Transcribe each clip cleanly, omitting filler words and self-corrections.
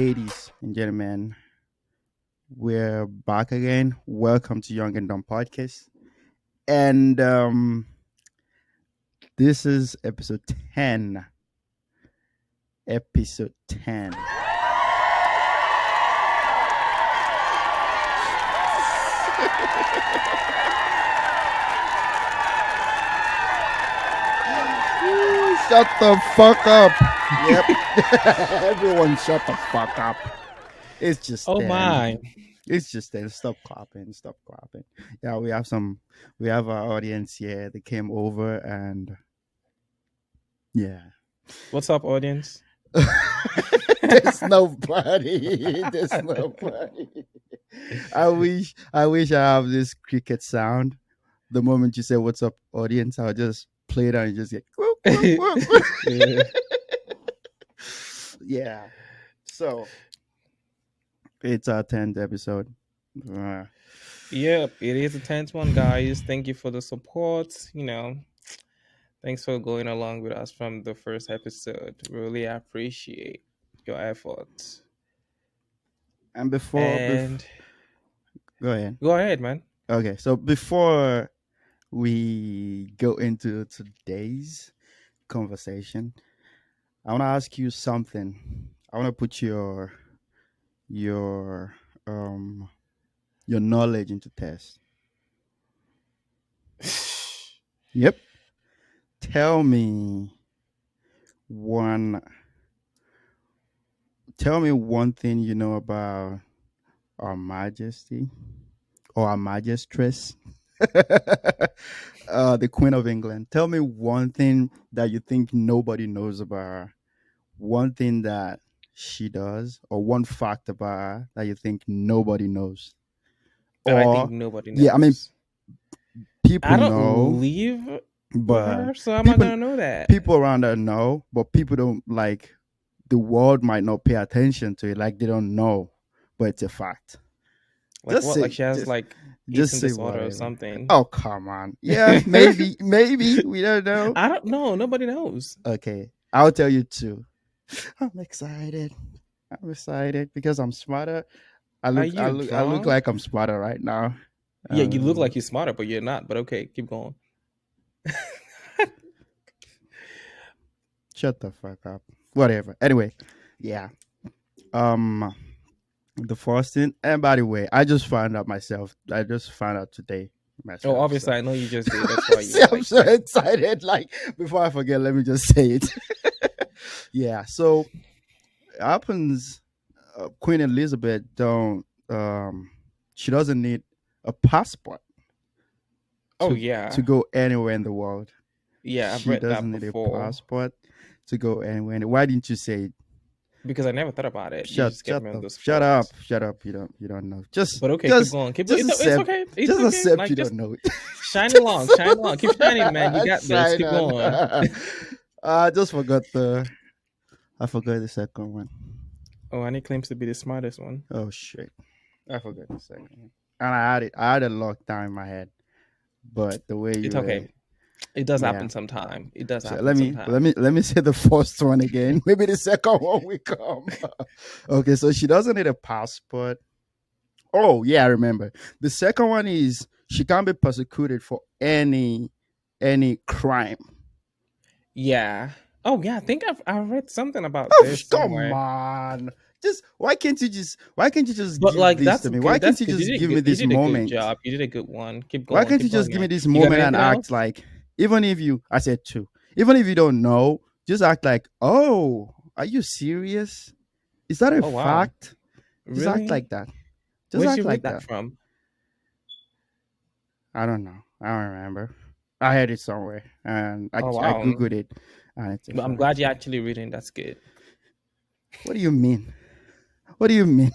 Ladies and gentlemen, we're back again. Welcome to Young and Dumb Podcast. And this is episode 10. Episode 10. Shut the fuck up. Yep. Everyone shut the fuck up. It's just Oh 10. my. It's just 10. Stop clapping. Stop clapping. Yeah, we have our audience here. They came over and yeah. What's up, audience? There's nobody. There's nobody. I wish I have this cricket sound. The moment you say what's up, audience, I'll just play it and just get whoop, whoop, whoop. Yeah. Yeah. So it's our 10th episode. Yep, it is a tense one, guys. Thank you for the support. Thanks for going along with us from the first episode. Really appreciate your efforts. And Go go ahead. man. Okay, so before we go into today's conversation, I want to ask you something. I want to put your um your knowledge into test. Yep. Tell me one one thing you know about our majesty or our majestress. The Queen of England. Tell me one thing that you think nobody knows about her. One thing that she does, or one fact about her that you think nobody knows. And I think Or nobody knows. yeah, I mean people I don't know, live with but her, so I'm not people gonna know that. people around her know, but people don't like the world might not pay attention to it, like they don't know, but it's a fact. Like Just what? say, Like she has like just eating say disorder or whatever. something. Oh come on, yeah, maybe we don't know. I don't know. Nobody knows. Okay, I'll tell you too. I'm excited. I'm excited because I'm smarter. Are you I look drunk? like I'm smarter right now. Yeah, you look Um, like you're smarter, but you're not. But okay, keep going. Shut the fuck up. Whatever. Anyway, yeah. Um, the first thing, and by the way, I just found out myself. I just found out today Oh, myself. obviously, So I know you just did. That's why you see, were I'm like, so yeah. excited. Like before I forget, let me just say it. Yeah. So it happens. Queen Elizabeth don't. She doesn't need a passport Oh, to yeah. go anywhere in the world. Yeah, I've She read doesn't that need a before passport to go anywhere. Why didn't you say it? because I never thought about it. You just get me on the Shut spot. up, shut up. You don't know. But okay, keep going. Keep going. Just It's accept okay. It's just okay. accept Like, you just don't know it. shine along. Shine along. Keep shining, man. You got this. Shine Keep on. going. I just forgot I forgot the second one. Oh, and he claims to be the smartest one. Oh shit. I forgot the second one. And I had a locked down in my head. But the way you It's were okay. It does yeah. happen sometime. It does So happen sometime. let me say the first one again. Maybe the second one will come. Okay, so she doesn't need a passport. Oh yeah, I remember. The second one is she can't be persecuted for any crime. Yeah. Oh, yeah. I think I read something about Oh, this come somewhere. on. Just why can't you just But give like this that's to me? okay. Why can't That's you good. just give me You this did a good moment? job. You did a good one. Why can't you Keep just going, give me man. this You got moment and anything act else? like even if you I said two. Even if you don't know, just act like, oh, are you serious? Is that a Oh wow. fact? Just act Really? like that. Just Where'd you act read like that that. from? I don't know. I don't remember. I heard it somewhere and Oh I wow. googled it and it's a But I'm fact. glad you're actually reading. That's good. What do you mean? What do you mean?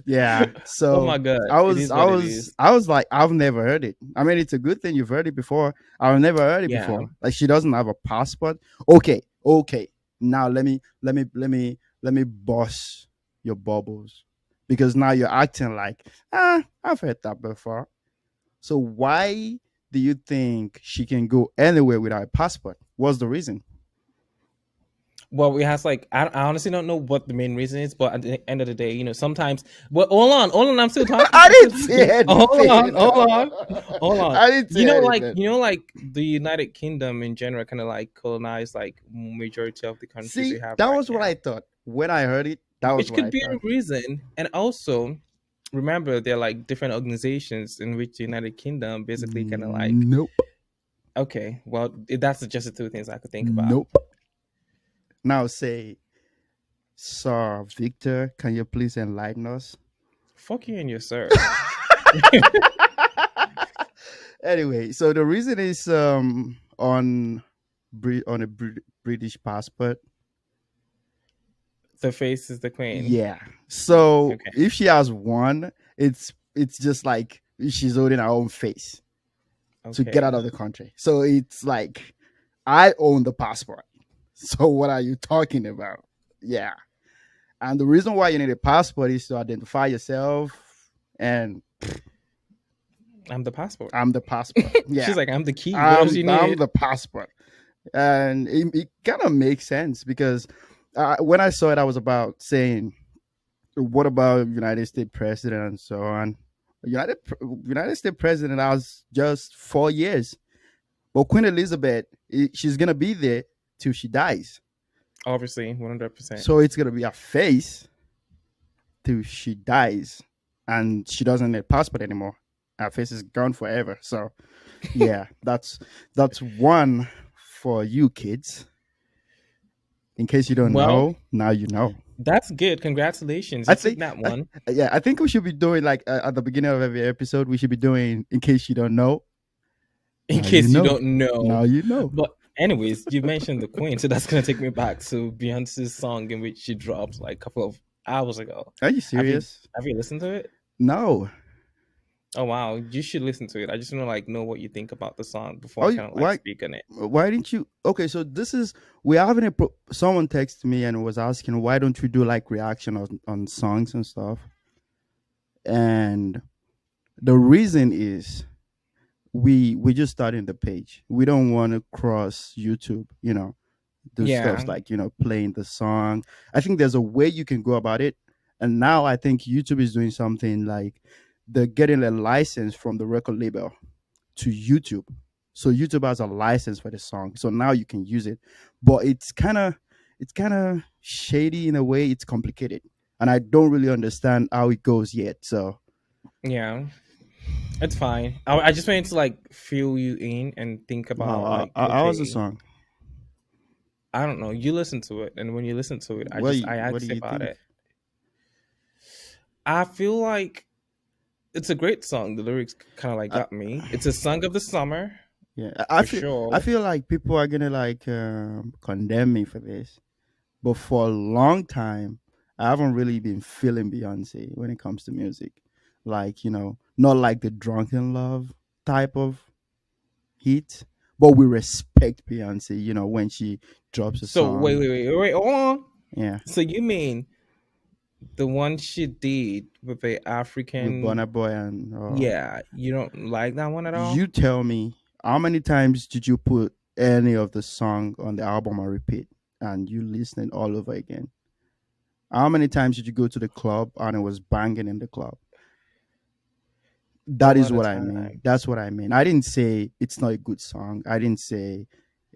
Yeah. Oh So my god. It is what it is. I was like, I've never heard it. I mean, it's a good thing you've heard it before. I've never heard it Yeah. before. Like she doesn't have a passport. Okay. Now let me bust your bubbles because now you're acting like I've heard that before. So why do you think she can go anywhere without a passport? What's the reason? Well, it has like I honestly don't know what the main reason is, but at the end of the day, sometimes. Well, hold on, I'm still talking. I I'm still didn't say talking. Hold on, anything. hold on, hold on. I didn't say anything. Like the United Kingdom in general, kind of like colonized like majority of the countries we See, have that right was what I now, thought when I heard it. That was which what could I be a thought. reason. And also, remember, there are like different organizations in which the United Kingdom basically kind of like. Nope. Okay, well, that's just the two things I could think about. Nope. Now say, Sir Victor, can you please enlighten us? Fuck you and your sir. Anyway, so the reason is on a British passport. The face is the queen. Yeah. So Okay. if she has one, it's just like she's holding her own face to get out Okay. of the country. So it's like I own the passport. So what are you talking about? Yeah. And the reason why you need a passport is to identify yourself. And I'm the passport. I'm the passport. Yeah. She's like, I'm the key. What else you I'm need? the passport. And it kind of makes sense because when I saw it, I was about saying, what about United States president and so on? United United States president has just 4 years, but Queen Elizabeth, she's gonna be there till she dies. Obviously, 100%. So it's gonna be a face till she dies, and she doesn't need a passport anymore. Her face is gone forever. So yeah, that's one for you kids. In case you don't Well, know, now you know. that's good. Congratulations. I You took think, that one. yeah, I think we should be doing like at the beginning of every episode. We should be doing, in case you don't know. In Now you case you know. don't know. Now you know. But anyways, you mentioned the queen, so that's gonna take me back to Beyonce's song in which she dropped like a couple of hours ago. Are you Have you serious? have you listened to it? No. Oh wow, you should listen to it. I just want to like know what you think about the song before Oh, I kind of like why? speak on it. Why didn't you? Okay, so this is we're having someone texted me and was asking why don't we do like reaction on songs and stuff. And the reason is we just starting the page. We don't want to cross YouTube. Do stuff Yeah. like playing the song. I think there's a way you can go about it, and now I think YouTube is doing something like they're getting a license from the record label to YouTube. So YouTube has a license for the song, so now you can use it. But it's kind of shady in a way. It's complicated, and I don't really understand how it goes yet. So Yeah. It's fine. I just wanted to like feel you in and think about wow, like, how was the okay, song? I don't know. You listen to it, and when you listen to it, I What do ask you about think? it. I feel like it's a great song. The lyrics kind of like I, got me. It's a song of the summer yeah, for I sure. feel like people are gonna like condemn me for this, but for a long time, I haven't really been feeling Beyonce when it comes to music. Like, not like the drunken love type of hit, but we respect Beyonce, when she drops a So song. wait, hold on. Yeah. So you mean the one she did with the With Burna African? Boy and Yeah, you don't like that one at all? you tell me, how many times did you put any of the song on the album on repeat and you listening all over again? How many times did you go to the club and it was banging in the club? A That lot is of what I mean. That's times. what I mean. I didn't say it's not a good song. I didn't say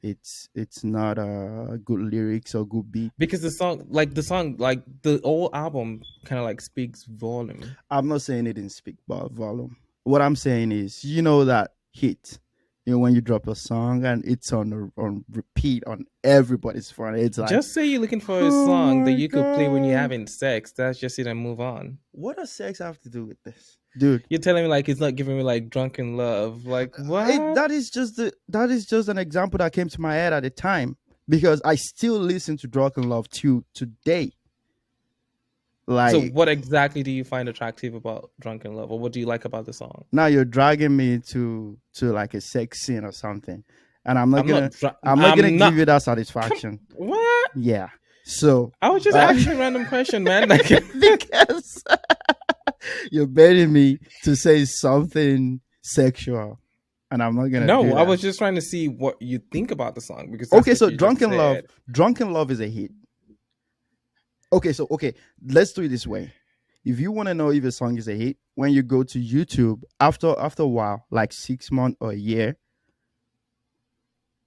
it's not a good lyrics or good beat. Because like the whole album kind of like speaks volume. I'm not saying it didn't speak about volume. What I'm saying is, that hit. When you drop a song and it's on repeat on everybody's phone, it's like, Just say you're looking for a oh song that my you could play when you're god, having sex. That's just it and move on. what does sex have to do with this, dude? You're telling me like it's not giving me like drunken love. Like what? That is just an example that came to my head at the time because I still listen to Drunken Love to today. So Like, what exactly do you find attractive about Drunken Love, or what do you like about the song? now you're dragging me to like a sex scene or something, and I'm not I'm gonna not. Dr- I'm not gonna I'm give not. you that Come. satisfaction. What? Yeah. So I was just uh, asking a random question, man. Like, because you're begging me to say something sexual. and I'm not gonna No, do I that. was just trying to see what you think about the song because that's Okay, what so you just said. Drunken Love is a hit. Okay, so okay, let's do it this way. If you want to know if a song is a hit, when you go to YouTube after a while, like 6 months or a year,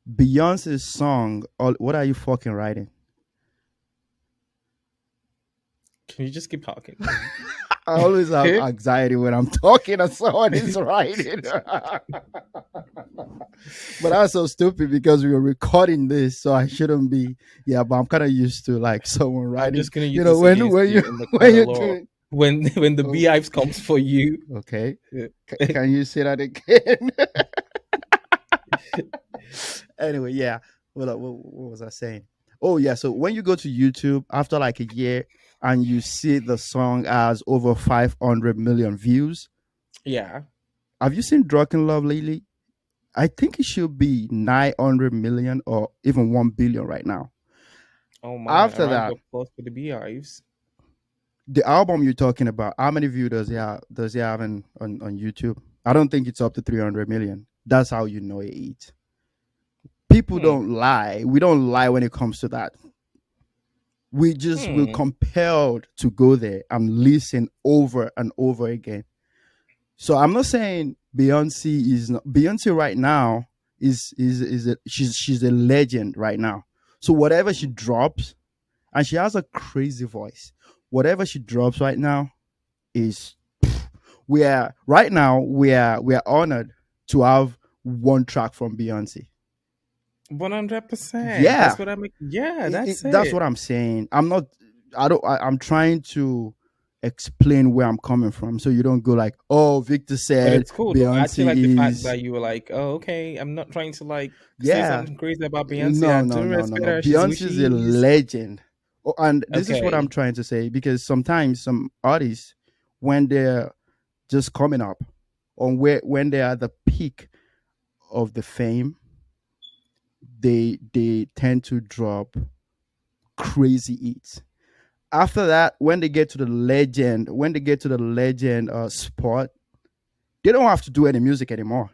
Beyonce's song, what are you fucking writing? Can you just keep talking? I always have anxiety when I'm talking and someone is writing. But that's so stupid because we were recording this, so I shouldn't be. Yeah, but I'm kind of used to like someone I'm writing. just gonna You use know, this against when you you in the when court of you're law. doing. When the Oh, beehives comes for you. okay. Can you say that again? Anyway, yeah. What was I saying? Oh, yeah. So when you go to YouTube after like a year and you see the song has over 500 million views, Yeah. have you seen Drunken Love lately? I think it should be 900 million or even 1 billion right now. Oh my, After around that, the applause for the beehives. the album you're talking about, how many views does he have on YouTube? I don't think it's up to 300 million. That's how you know it eats. People Hmm. don't lie. We don't lie when it comes to that. We just will Hmm. compelled to go there and listen over and over again. So I'm not saying Beyonce is not, Beyonce right now she's a legend right now. So whatever she drops, and she has a crazy voice. Whatever she drops right now is we are right now we are honored to have one track from Beyonce. 100%. Yeah, That's what I'm. Yeah, that's that's it. what I'm saying. I'm not. I don't. I'm trying to explain where I'm coming from, so you don't go like, "Oh, Victor But said it's cool though. I actually Beyonce like the fact is." that you were like, "Oh, okay. I'm not trying to like say Yeah, something crazy about Beyonce. I no, no, do no, no, respect no. her. She's who Beyonce is a she is." legend. Oh, and this is what I'm Okay. trying to say because sometimes some artists, when they're just coming up, on where when they are at the peak of the fame, they tend to drop crazy hits. After that, when they get to the legend, spot, they don't have to do any music anymore.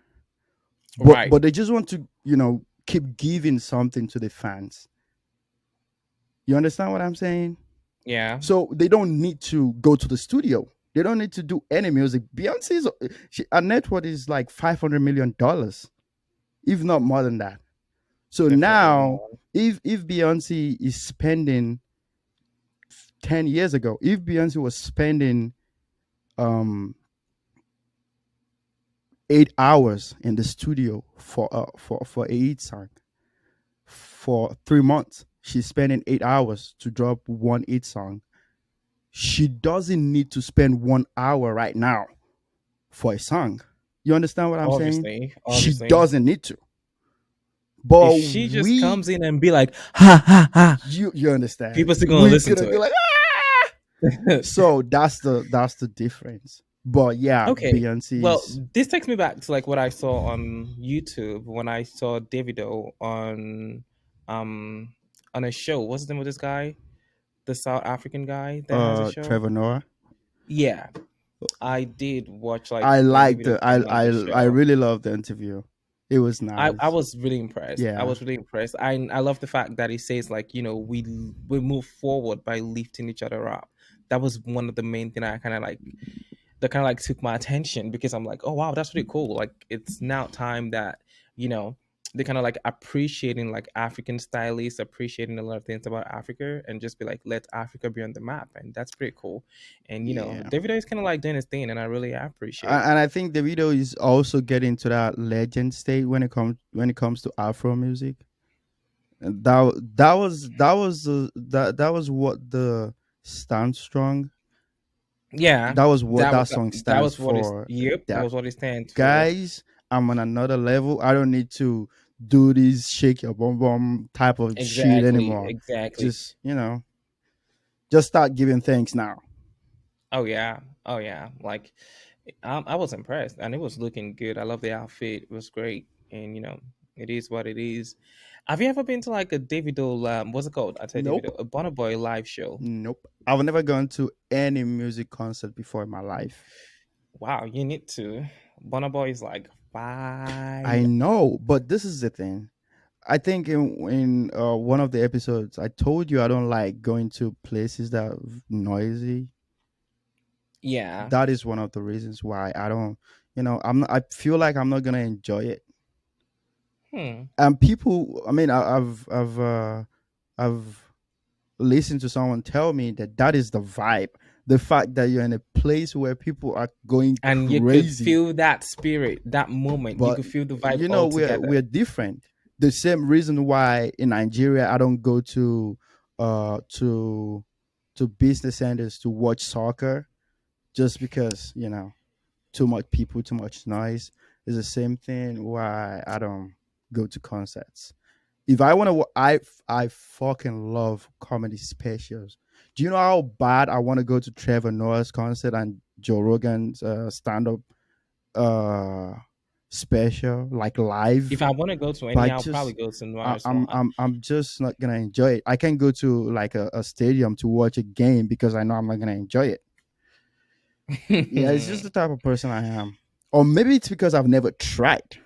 Right. But they just want to, keep giving something to the fans. You understand what I'm saying? Yeah. So they don't need to go to the studio. They don't need to do any music. Beyonce's her net worth is like $500 million, if not more than that. So Definitely now, more. if Beyonce is spending 10 years ago, if Beyonce was spending um 8 hours in the studio for a hit song for 3 months, she's spending 8 hours to drop one hit song. She doesn't need to spend 1 hour right now for a song. You understand what I'm saying? Obviously. She Obviously. doesn't need to. If But she just we, comes in and be like, ha ha ha, you understand? people still gonna We're listen gonna to be like, ah! it. So that's the difference. But yeah, Okay. Well, Beyonce's this takes me back to like what I saw on YouTube when I saw Davido um on a show. What's the name of this guy? The South African guy that has a show? Trevor Noah. Yeah. I did watch like I when liked Davido the came on the I show. really loved the interview. It was I nice. was really impressed. I Yeah. was really impressed. I love the fact that he says like, we move forward by lifting each other up. That was one of the main thing I kind of like that kind of like took my attention because I'm like, oh wow, that's really cool. Like it's now time that you know they kind of like appreciating like African stylists, appreciating a lot of things about Africa, and just be like, let Africa be on the map, and that's pretty cool. And Yeah. David is kind of like doing his thing, and I really appreciate it. And I think the video is also getting to that legend state when it comes to Afro music. And that was what the stand strong. Yeah, That was what that song that stands was what is. for. Yep, that That was what it stands for. guys, I'm on another level. I don't need to do this shake your bum bum type of shit Exactly, anymore. exactly. Just just start giving thanks now. Oh yeah, oh yeah. Like I was impressed, and it was looking good. I love the outfit; it was great, and it is what it is. Have you ever been to like a Davido? What's it called? I tell Nope. Davido, a Burna Boy live show. Nope. I've never gone to any music concert before in my life. Wow, you need to. Burna Boy is like I fire. know, but this is the thing. I think in one of the episodes, I told you I don't like going to places that are noisy. Yeah. That is one of the reasons why I don't. I'm. Not, I feel like I'm not gonna enjoy it. Hmm. And people, I mean, I've listened to someone tell me that that is the vibe. The fact that you're in a place where people are going And you could crazy, feel that spirit, that moment. You but could feel the vibe all we're together. different. The same reason why in Nigeria I don't go to uh to business centers to watch soccer, just because too much people, too much noise. Is the same thing why I don't go to concerts. If I want to, I fucking love comedy specials. Do you know how bad I want to go to Trevor Noah's concert and Joe Rogan's stand up uh special, like If live? I want to go to any, But I'll probably just go to I, Noir's I'm one. I'm I'm just not gonna enjoy it. I can go to like a stadium to watch a game because I know I'm not gonna enjoy it. Yeah, it's just the type of person I am. Or maybe it's because I've never tried.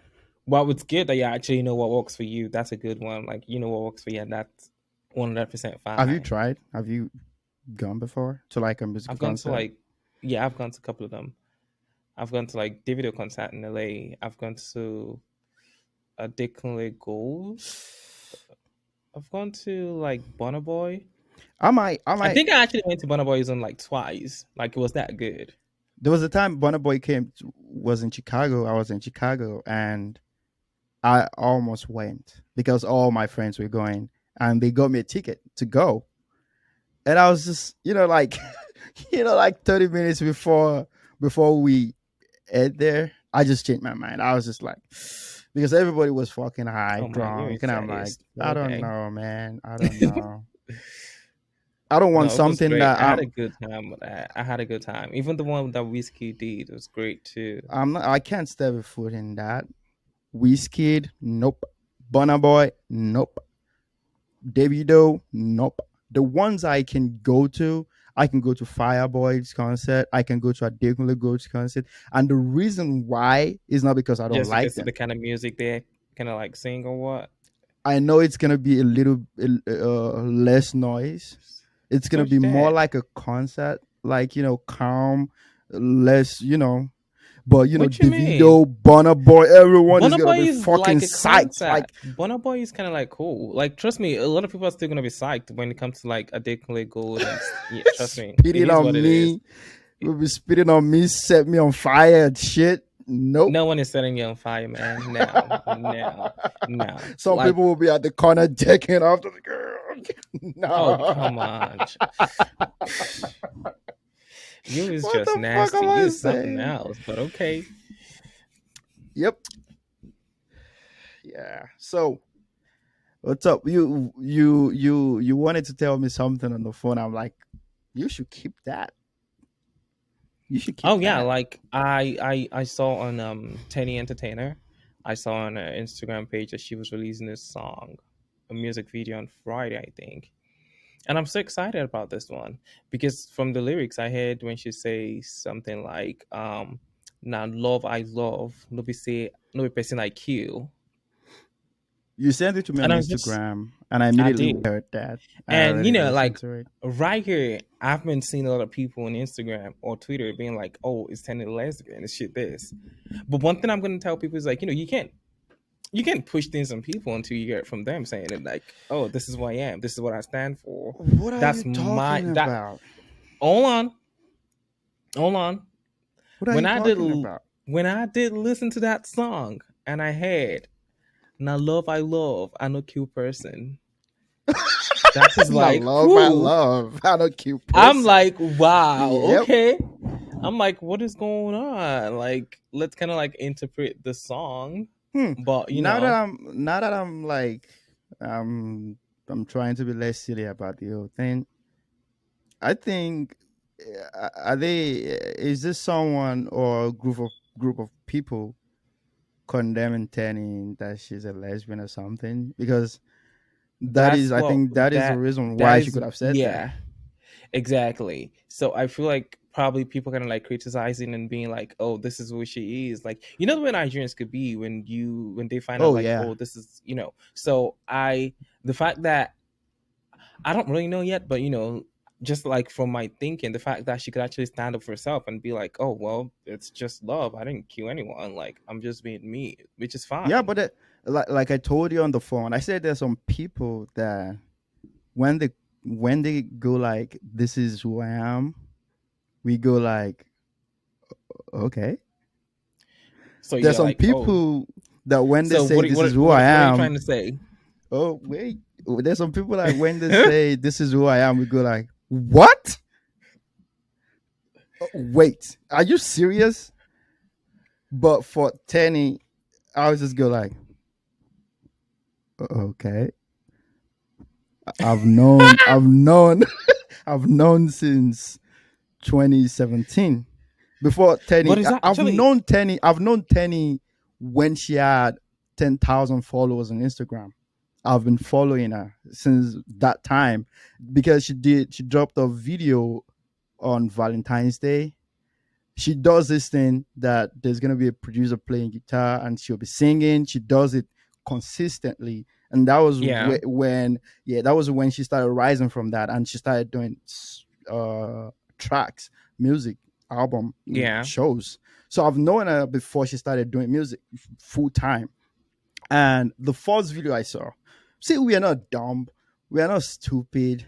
Well, it's good that you actually know what works for you. That's a good one. Like you know what works for you, and that's 100% Have you fine. tried? Have you gone before to like a musical I've gone to concert? like, yeah, I've gone to a couple of them. I've gone to like Davido concert in LA. I've gone to a Dekunle Gold. I've gone to like Burna Boy. I I might. think I actually went to Burna Boy's on like twice. Like it was that good. There was a time Bonner Boy was in Chicago. I was in Chicago, and I almost went because all my friends were going, and they got me a ticket to go. And I was just, like, like 30 minutes before we head there, I just changed my mind. I was just like, because everybody was fucking high, Oh my, you're a drunk, and I'm like, sadist. But I don't okay. know, man. I don't know. I don't want No, it was something great. that I had a good time with that. I had a good time. Even the one that Whiskey did was great too. I'm not. I can't step a foot in that. Whiskey, nope. Bonner Boy, nope. Davido, nope. The ones I can go to Fireboy's concert. I can go to a Adekunle Gold's concert. And the reason why is not because I don't Just like because of them. the kind of music they kind of like sing or what? I know it's gonna be a little less noise. It's gonna Touch be more that. like a concert, like calm, less, But What you mean? Davido, Bonner Boy, everyone is Burna gonna Boy be is fucking like a psyched. concert. Like Burna Boy is kind of like cool. Like trust me, a lot of people are still gonna be psyched when it comes to like Adekunle Gold and yeah, trust me, it spitting is what on it is. me, will be spitting on me, set me on fire and shit. Nope. No one is setting you on fire, man. No, no, no. Some Like, people will be at the corner decking after the girl. oh No. come on, you is What just the fuck nasty. am You I is something saying? else. But okay. Yep. Yeah. So what's up? You wanted to tell me something on the phone. I'm like, you should keep that. You should keep Oh yeah, that. like I saw on Tenny Entertainer, I saw on her Instagram page that she was releasing this song, a music video on Friday, I think. And I'm so excited about this one because from the lyrics I heard when she says something like now love I love, no be say no be person I kill. You sent it to me on And I'm just Instagram, and I I immediately did. heard that. I And already listened like to it. right here, I've been seeing a lot of people on Instagram or Twitter being like, "Oh, it's Tenny lesbian, it's shit this." But one thing I'm gonna tell people is like, you can't push things on people until you hear it from them saying it like, oh, this is who I am, this is what I stand for. What are you That's my talking that about? hold on, hold on. What are When you I did talking about? when I did listen to that song and I had now love, I no kill person. That is My like, love, I whoo. love. I'm a cute I'm person. like, wow, Yep. okay. I'm like, what is going on? Like, let's kind of like interpret the song, Hmm. but Now that I'm like um I'm trying to be less silly about the whole thing. I think are they is this someone or a group of people condemning Tenny that she's a lesbian or something? Because that's I what think that is the that reason that why she is could have said that. yeah, exactly. So I feel like probably people kind of like criticizing and being like, "Oh, this is who she is." Like, you know the way Nigerians could be when they find out Oh like, yeah. "Oh, this is," you know. So the fact that I don't really know yet, but just like from my thinking, the fact that she could actually stand up for herself and be like, "Oh, well, it's just love. I didn't kill anyone. Like, I'm just being me," which is Yeah, fine. but like I told you on the phone, I said there's some people that when they when they go like, "This is who I am," we go like, "Okay." So There's you're some like, "Oh, people that when they so say, "This is who I what are you trying am," to say?" oh wait, there's some people like when they say, "This is who I am," we go like, "What? Wait, are you serious?" But for Tenny, I was just go like, "Okay." I've known, I've known since 2017. Before But Tenny, it's I've actually known Tenny. I've known Tenny when she had 10,000 followers on Instagram. I've been following her since that time because she dropped a video on Valentine's Day. She does this thing that there's gonna be a producer playing guitar and she'll be singing. She does it consistently, and that was yeah, when that was when she started rising from that, and she started doing tracks, music, album, yeah. shows. So I've known her before she started doing music full time. And the first video I saw, see, we are not dumb, we are not stupid,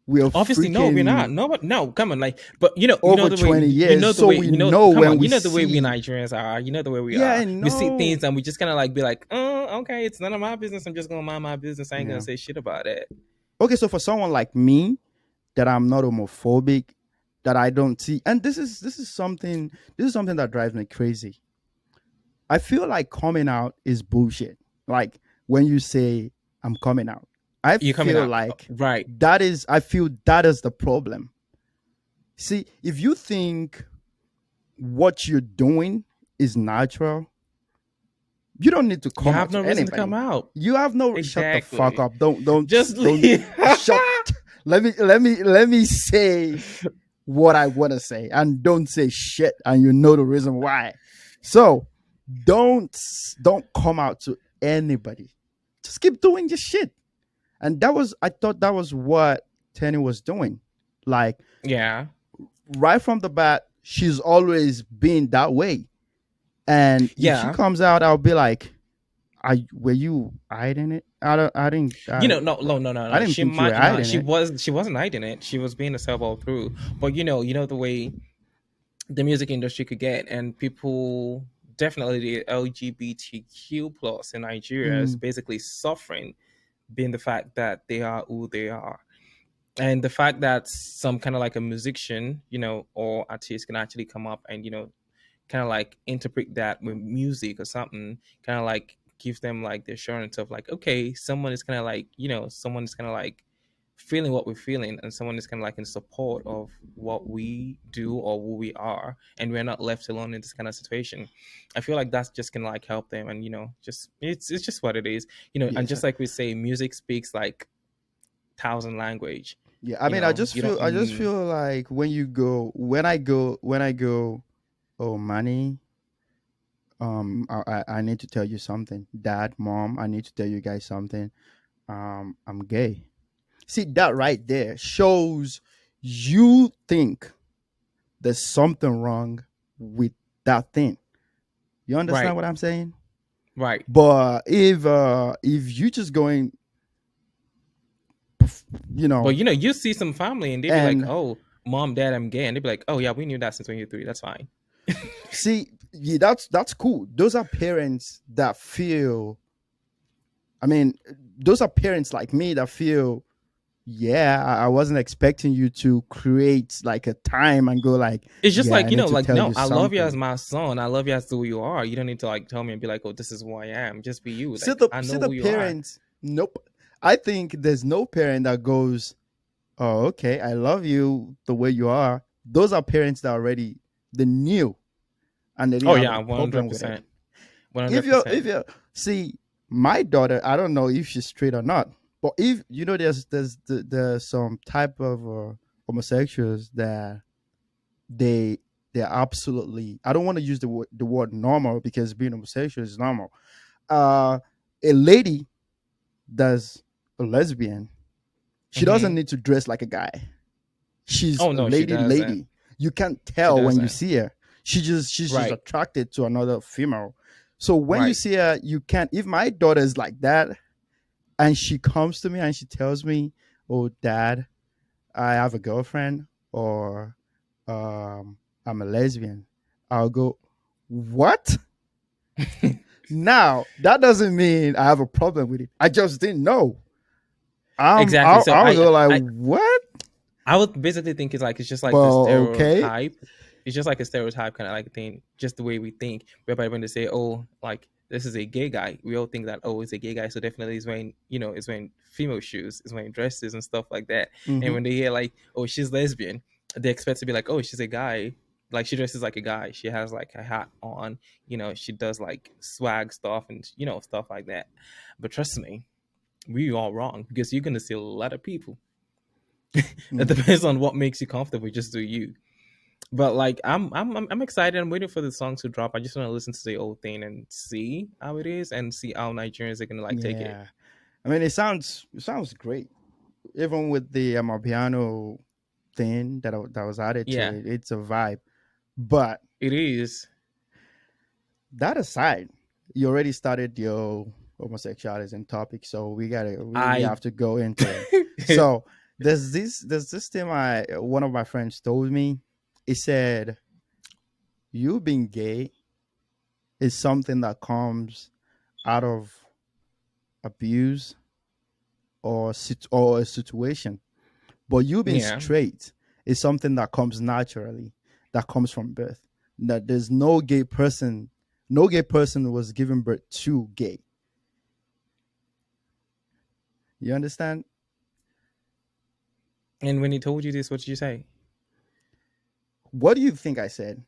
we are Obviously, no, we're not. freaking No, no, come on, like, but over 20 years, so we know come when on, we the way we see. Nigerians are. You know the way we Yeah, are. I We see know. things and we just kind of like be like, "Oh, okay, it's none of my business. I'm just gonna mind my business. I ain't gonna Yeah. say shit about it." Okay, so for someone like me, that I'm not homophobic, that I don't see, and this is something that drives me crazy. I feel like coming out is bullshit. Like when you say I'm coming out, I You're coming feel out, like right? I feel that is the problem. See, if you think what you're doing is natural, you don't need to You come have out no to reason to come anybody. out. You have no, shut the fuck Exactly. up. Don't Just don't leave. shut. Let me say what I want to say, and don't say shit, and you know the reason why. So don't don't come out to anybody. Just keep doing your shit. And that was, I thought that was what Tenny was doing. Like Yeah, right from the bat, she's always been that way. And if she yeah. comes out, I'll be like, were you hiding it? No, no, no, no, I no. didn't She think you were might not. hiding it. She wasn't hiding it. She was being herself all through. But the way the music industry could get, and people, definitely the LGBTQ plus in Nigeria, is Mm, basically suffering, being the fact that they are who they are, and the fact that some kind of like a musician, or artist can actually come up and kind of like interpret that with music or something, kind of like give them like the assurance of like, okay, someone is kind of like, someone is kind of like feeling what we're feeling, and someone is kind of like in support of what we do or who we are, and we're not left alone in this kind of situation. I feel like that's just gonna like help them, and just it's just what it is, and yeah, just like we say, music speaks like thousand language. yeah. I mean, You don't I just feel like when I go, oh, money. I need to tell you something, Dad, Mom. I need to tell you guys something. I'm gay. See, that right there shows you think there's something wrong with that thing. You understand right, what I'm saying? right. But if you just going, you But know, you see some family and they be like, and "Oh, mom, dad, I'm gay," and they be like, "Oh yeah, we knew that since when you were 3. That's fine." see, yeah, that's cool. Those are parents that feel. I mean, those are parents like me that feel. Yeah, I wasn't expecting you to create like a time and go like, It's just yeah, like I need to like, tell no, you I love you as something. my son. I love you as who you are. You don't need to like tell me and be like, "Oh, this is who I am." Just be you. Like, I See know the who you are. parents. Nope. I think there's no parent that goes, "Oh, okay, I love you the way you are." Those are parents that already they knew and they didn't Oh have yeah, a one hundred problem with it. percent, 100%. If you see my daughter, I don't know if she's straight or not, but if there's some type of homosexuals that they they're absolutely, I don't want to use the word normal because being homosexual is normal. uh a lady that's a lesbian, she doesn't Hmm. need to dress like a guy. She's Oh a no, she doesn't. lady. You can't She tell when you doesn't. see her. She's just Right. attracted to another female. So when you Right. see her, you can't. If my daughter is like that and she comes to me and she tells me, "Oh, dad, I have a girlfriend," or "I'm a lesbian," I'll go, "What?" Now that doesn't mean I have a problem with it. I just didn't know. Exactly. I'll, So I'll go like, "What?" I would basically think it's like it's just like the Well, okay. stereotype. It's just like a stereotype kind of like thing, just the way we think. Whereby when they say, "Oh, like this is a gay guy," we all think that, "Oh, it's a gay guy," so definitely he's wearing, is wearing female shoes, is wearing dresses and stuff like that. And Mm-hmm. when they hear like, "Oh, she's lesbian," they expect to be like, "Oh, she's a guy." Like she dresses like a guy. She has like a hat on. She does like swag stuff and stuff like that. But trust me, we all wrong because you're gonna see a lot of people. It Mm. depends on what makes you comfortable. Just do you. But like, I'm excited. I'm waiting for the song to drop. I just want to listen to the old thing and see how it is and see how Nigerians are gonna like take it. Yeah. I mean, it sounds great. Even with the piano thing that was added to Yeah, it, it's a vibe. But it is. that aside, you already started your homosexuality topic, so we I have to go into it. So there's this thing I one of my friends told me. He said, "You being gay is something that comes out of abuse or a situation. But you being yeah. straight is something that comes naturally, that comes from birth. That there's no gay person was given birth to gay. You understand? And when he told you this, what did you say? What do you think I said?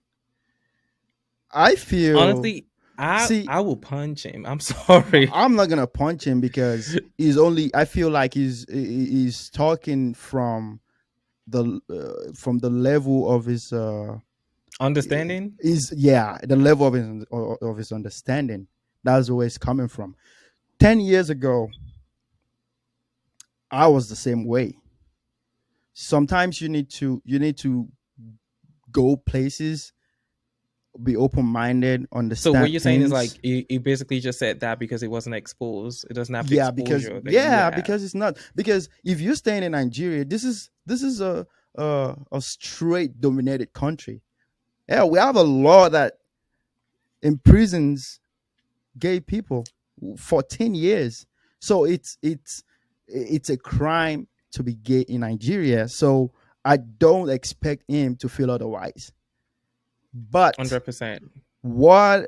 I feel. Honestly, I See, I will punch him. I'm sorry. I'm not gonna punch him because he's only. I feel like he's talking from the level of his Understanding? is yeah, the level of his understanding. That's where it's coming from. 10 years ago, I was the same way. Sometimes you need to go places, be open minded, So what understand you're saying is things. like he basically just said that because it wasn't exposed. It doesn't have the Yeah, because exposure that you yeah, have. because it's not because if you're staying in Nigeria, this is a straight dominated country. Yeah, we have a law that imprisons gay people for 10 years. So it's a crime to be gay in Nigeria. So I don't expect him to feel otherwise. But 100%. what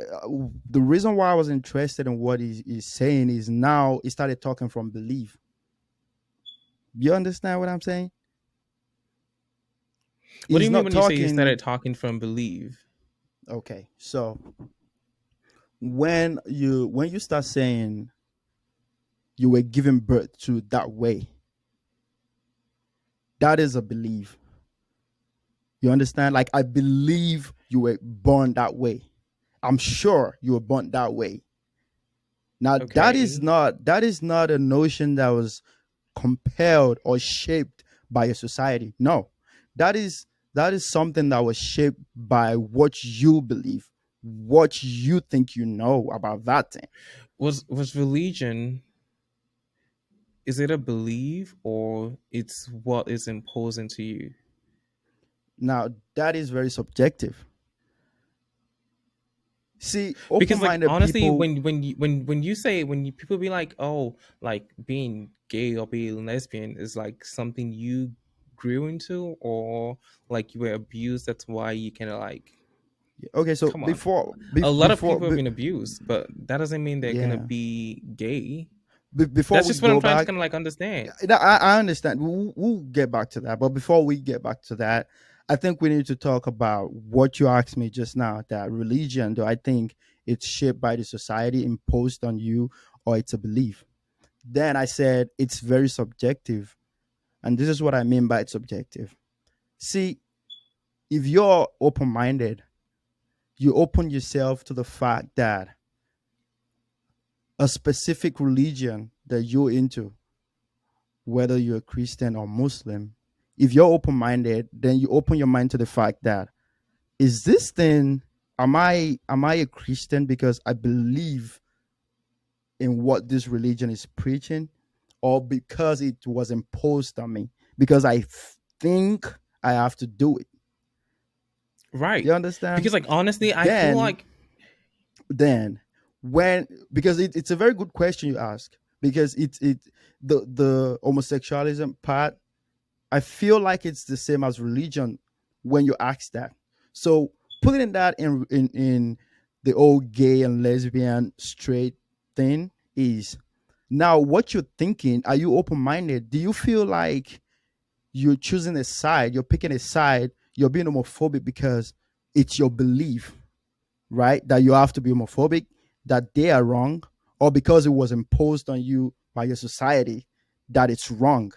the reason why I was interested in what he's saying is now he started talking from belief. You understand what I'm saying? What do He's you mean not when you say you talking. started talking from believe? Okay, so when you start saying you were given birth to that way, that is a belief. You understand? Like, I believe you were born that way. I'm sure you were born that way. Now Okay. that is not a notion that was compelled or shaped by a society. No. That is something that was shaped by what you believe, what you think you know about that thing. Was religion, is it a belief or it's what is imposed into you? Now that is very subjective. See, Because like open-minded honestly, people. when you say when you, people be like, oh, like being gay or being lesbian is like something you grew into or like you were abused, that's why you kind of like, Okay, so come on. A lot of before people have been abused, but that doesn't mean they're gonna yeah, be gay. before That's we just what I'm go trying to back. kind of like understand. No, I understand. We'll get back to that. But before we get back to that, I think we need to talk about what you asked me just now, that religion, do I think it's shaped by the society imposed on you or it's a belief? Then I said it's very subjective. And this is what I mean by it's subjective. See, If you're open minded, you open yourself to the fact that a specific religion that you're into, whether you're a Christian or Muslim, if you're open minded, then you open your mind to the fact that, is this thing, am I a Christian because I believe in what this religion is preaching, or because it was imposed on me, because I think I have to do it. Right. You understand? Because like honestly, I feel Then, like then when, because it's a very good question you ask, because the homosexualism part, I feel like it's the same as religion when you ask that. So putting that in the old gay and lesbian straight thing is, now what you're thinking, are you open minded? Do you feel like you're choosing a side, you're picking a side, you're being homophobic because it's your belief, right? That you have to be homophobic, that they are wrong, or because it was imposed on you by your society that it's wrong.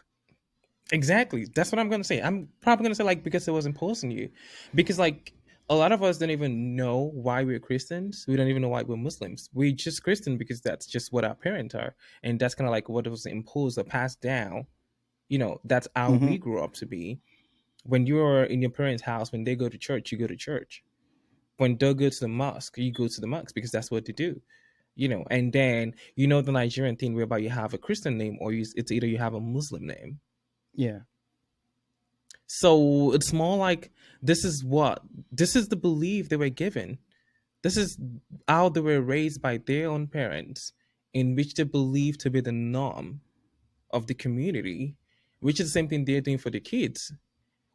exactly. That's what I'm gonna say. I'm probably gonna say like because it was imposed on you, because like a lot of us don't even know why we're Christians. We don't even know why we're Muslims. We just Christian because that's just what our parents are, and that's kind of like what was imposed or passed down. That's how Hmm. we grew up to be. When you're in your parents' house, when they go to church, you go to church. When they go to the mosque, you go to the mosque because that's what they do. And then the Nigerian thing whereby you have a Christian name or it's either you have a Muslim name. Yeah. So it's more like this is the belief they were given. This is how they were raised by their own parents, in which they believe to be the norm of the community, which is the same thing they're doing for the kids,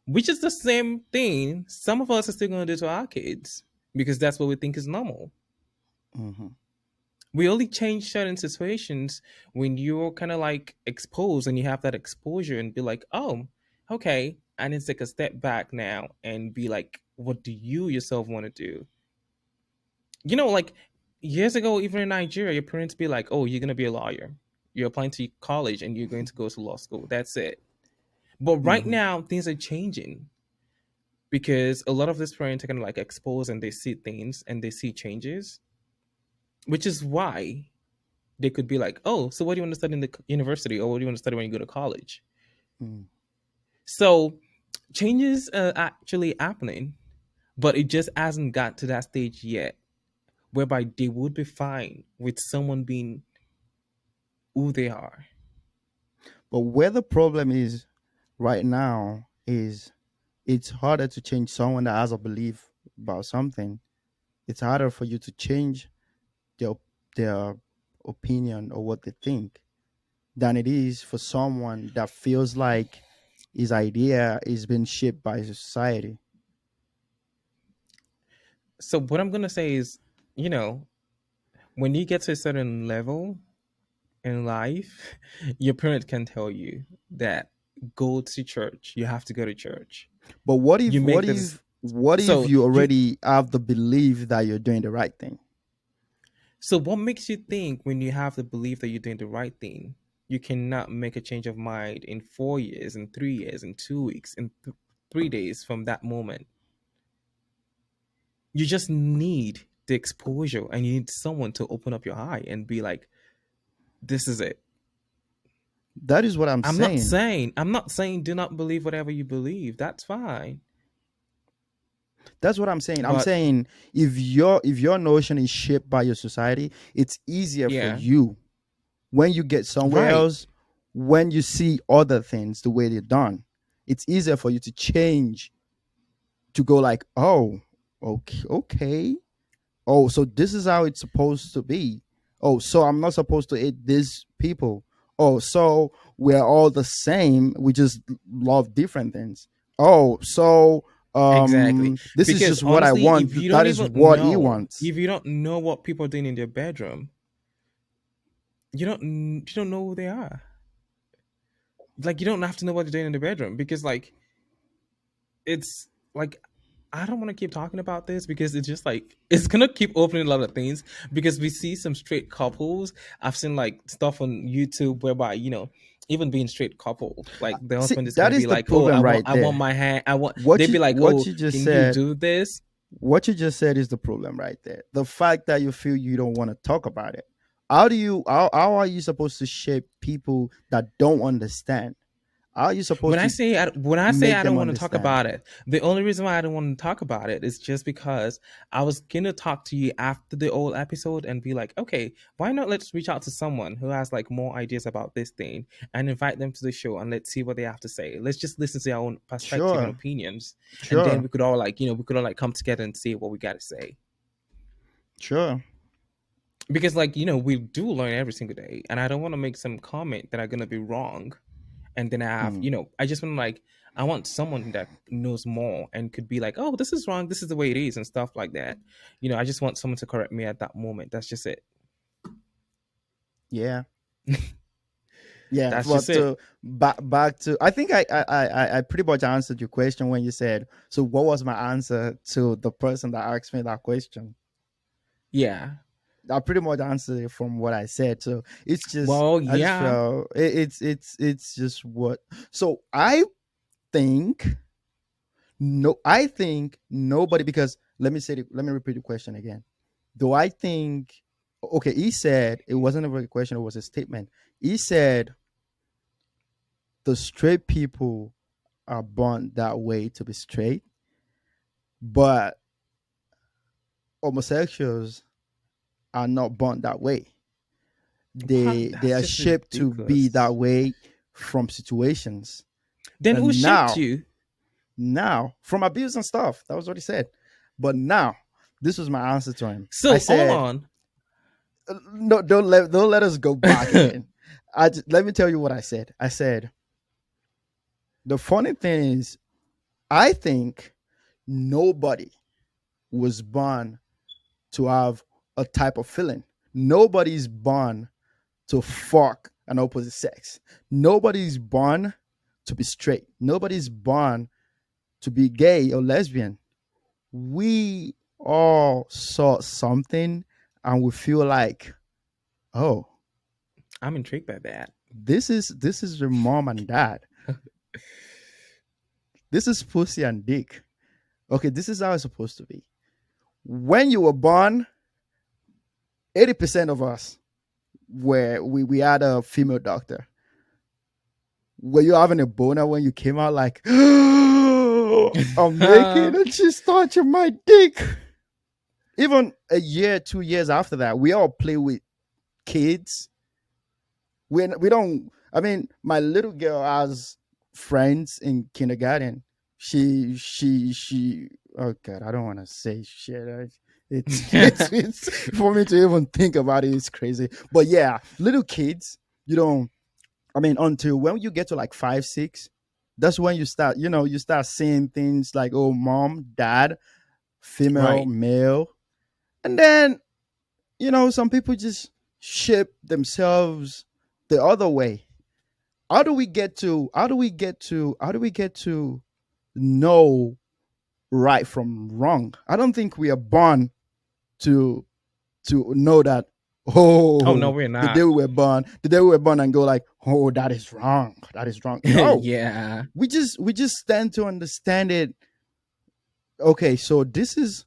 which is the same thing some of us are still going to do to our kids because that's what we think is normal. Hmm. We only change certain situations when you're kind of like exposed and you have that exposure and be like, oh, okay, I need to take a step back now and be like, what do you yourself want to do? Like years ago, even in Nigeria, your parents be like, oh, you're going to be a lawyer. You're applying to college and you're going to go to law school. That's it. But right Hmm. now, things are changing because a lot of these parents are kind of like exposed and they see things and they see changes, which is why they could be like, oh, so what do you want to study in the university or what do you want to study when you go to college? Mm. So changes are actually happening, but it just hasn't got to that stage yet whereby they would be fine with someone being who they are. But where the problem is right now is, it's harder to change someone that has a belief about something. It's harder for you to change their their opinion or what they think than it is for someone that feels like his idea is being shaped by society. So what I'm gonna say is, you know, when you get to a certain level in life, your parents can tell you that go to church. You have to go to church. But what You if make this. So you you already have the belief that you're doing the right thing? So, what makes you think when you have the belief that you're doing the right thing, you cannot make a change of mind in 4 years, in 3 years, in 2 weeks, in 3 days from that moment? You just need the exposure and you need someone to open up your eye and be like, this is it. That is what I'm saying. I'm not saying do not believe whatever you believe. That's fine. That's what I'm saying. I'm But saying, if your notion is shaped by your society, it's easier for yeah, you when you get somewhere right. else, when you see other things the way they're done. It's easier for you to change, to go like, oh, okay, okay. Oh, so this is how it's supposed to be. Oh, so I'm not supposed to hate these people. Oh, so we're all the same. We just love different things. Oh, so Exactly. this is Because just what I honestly, want. That is what he wants. if you don't know what people are doing in their bedroom, you don't know who they are. Like you don't have to know what they're doing in the bedroom because like it's like I don't want to keep talking about this because it's just like it's gonna keep opening a lot of things because we see some straight couples. I've seen like stuff on YouTube whereby even being straight couple, like the See, husband is that gonna is be the like, "Oh, problem right I want there. my hand. I want." What They'd you be like, what "Oh, you just can you said, do this?" what you just said is the problem right there. The fact that you feel you don't want to talk about it. How are you supposed to shape people that don't understand? How are you supposed to When I say make I them don't want to talk understand? about it, the only reason why I don't want to talk about it is just because I was gonna talk to you after the old episode and be like, okay, why not let's reach out to someone who has like more ideas about this thing and invite them to the show and let's see what they have to say. Let's just listen to their own perspective and Sure, opinions, and then sure, we could all like we could all like come together and see what we got to say. sure. Because we do learn every single day, and I don't want to make some comment that are gonna be wrong, and then I have, Mm. I just want to like, I want someone that knows more and could be like, oh, this is wrong, this is the way it is, and stuff like that. I just want someone to correct me at that moment. That's just it. Yeah, yeah. That's just But it. back to, I think I pretty much answered your question when you said, so what was my answer to the person that asked me that question? Yeah. I pretty much answered it from what I said. So it's just, Well, I just yeah. felt it's just what. So I think no, I think nobody, because let me repeat the question again. Do I think, okay, he said it wasn't a really question, it was a statement. He said the straight people are born that way to be straight, but homosexuals are not born that way. What? They That's are just shaped to be that ridiculous. way from situations. Then who And shaped now, you? from abuse and stuff. That was what he said. But now, this was my answer to him. I So hold said, on. no, don't let us go back again. Let me tell you what I said. I said the funny thing is, I think nobody was born to have a type of feeling. Nobody's born to fuck an opposite sex. Nobody's born to be straight. Nobody's born to be gay or lesbian. We all saw something and we feel like, oh, I'm intrigued by that. this is your mom and dad. This is pussy and dick. Okay, this is how it's supposed to be. When you were born, 80% of us we had a female doctor. Were you having a boner when you came out like, I'm naked and she's touching my dick? Even a year, 2 years after that, we all play with kids. We don't. I mean, my little girl has friends in kindergarten. She. Oh God, I don't want to say shit. It's for me to even think about it. It's crazy. But yeah, little kids. You don't. I mean, until when you get to like 5, 6, that's when you start. You start seeing things like, oh, mom, dad, female, Right. male, and then some people just shape themselves the other way. How do we get to know right from wrong? I don't think we are born to know that, Oh no, oh, we're the day not. we were born the day we were born and go like, oh, that is wrong. No, Yeah. we just tend to understand it. Okay, so this is,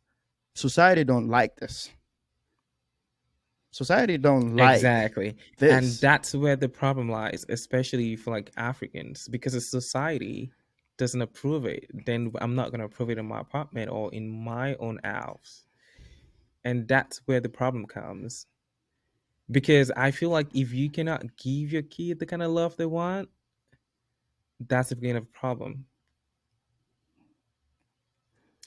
society don't like this. Society don't like Exactly. And this. that's where the problem lies, especially for like Africans, because the society doesn't approve it. Then I'm not going to approve it in my apartment or in my own house. And that's where the problem comes. Because I feel like if you cannot give your kid the kind of love they want, that's the beginning of a problem.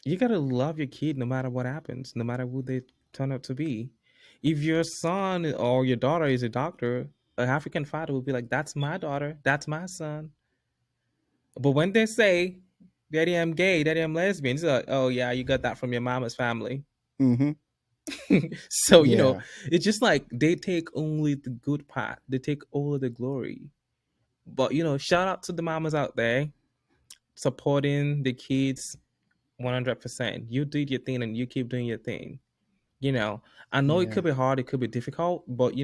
You got to love your kid no matter what happens, no matter who they turn out to be. If your son or your daughter is a doctor, an African father will be like, that's my daughter, that's my son. But when they say, Daddy, I'm gay, Daddy, I'm lesbian, it's like, oh, yeah, you got that from your mama's family. Hmm. So, Yeah, it's just like they take only the good part, they take all of the glory. But, shout out to the mamas out there supporting the kids 100%. You did your thing and you keep doing your thing. You know, I know it yeah, could be hard, it could be difficult, but,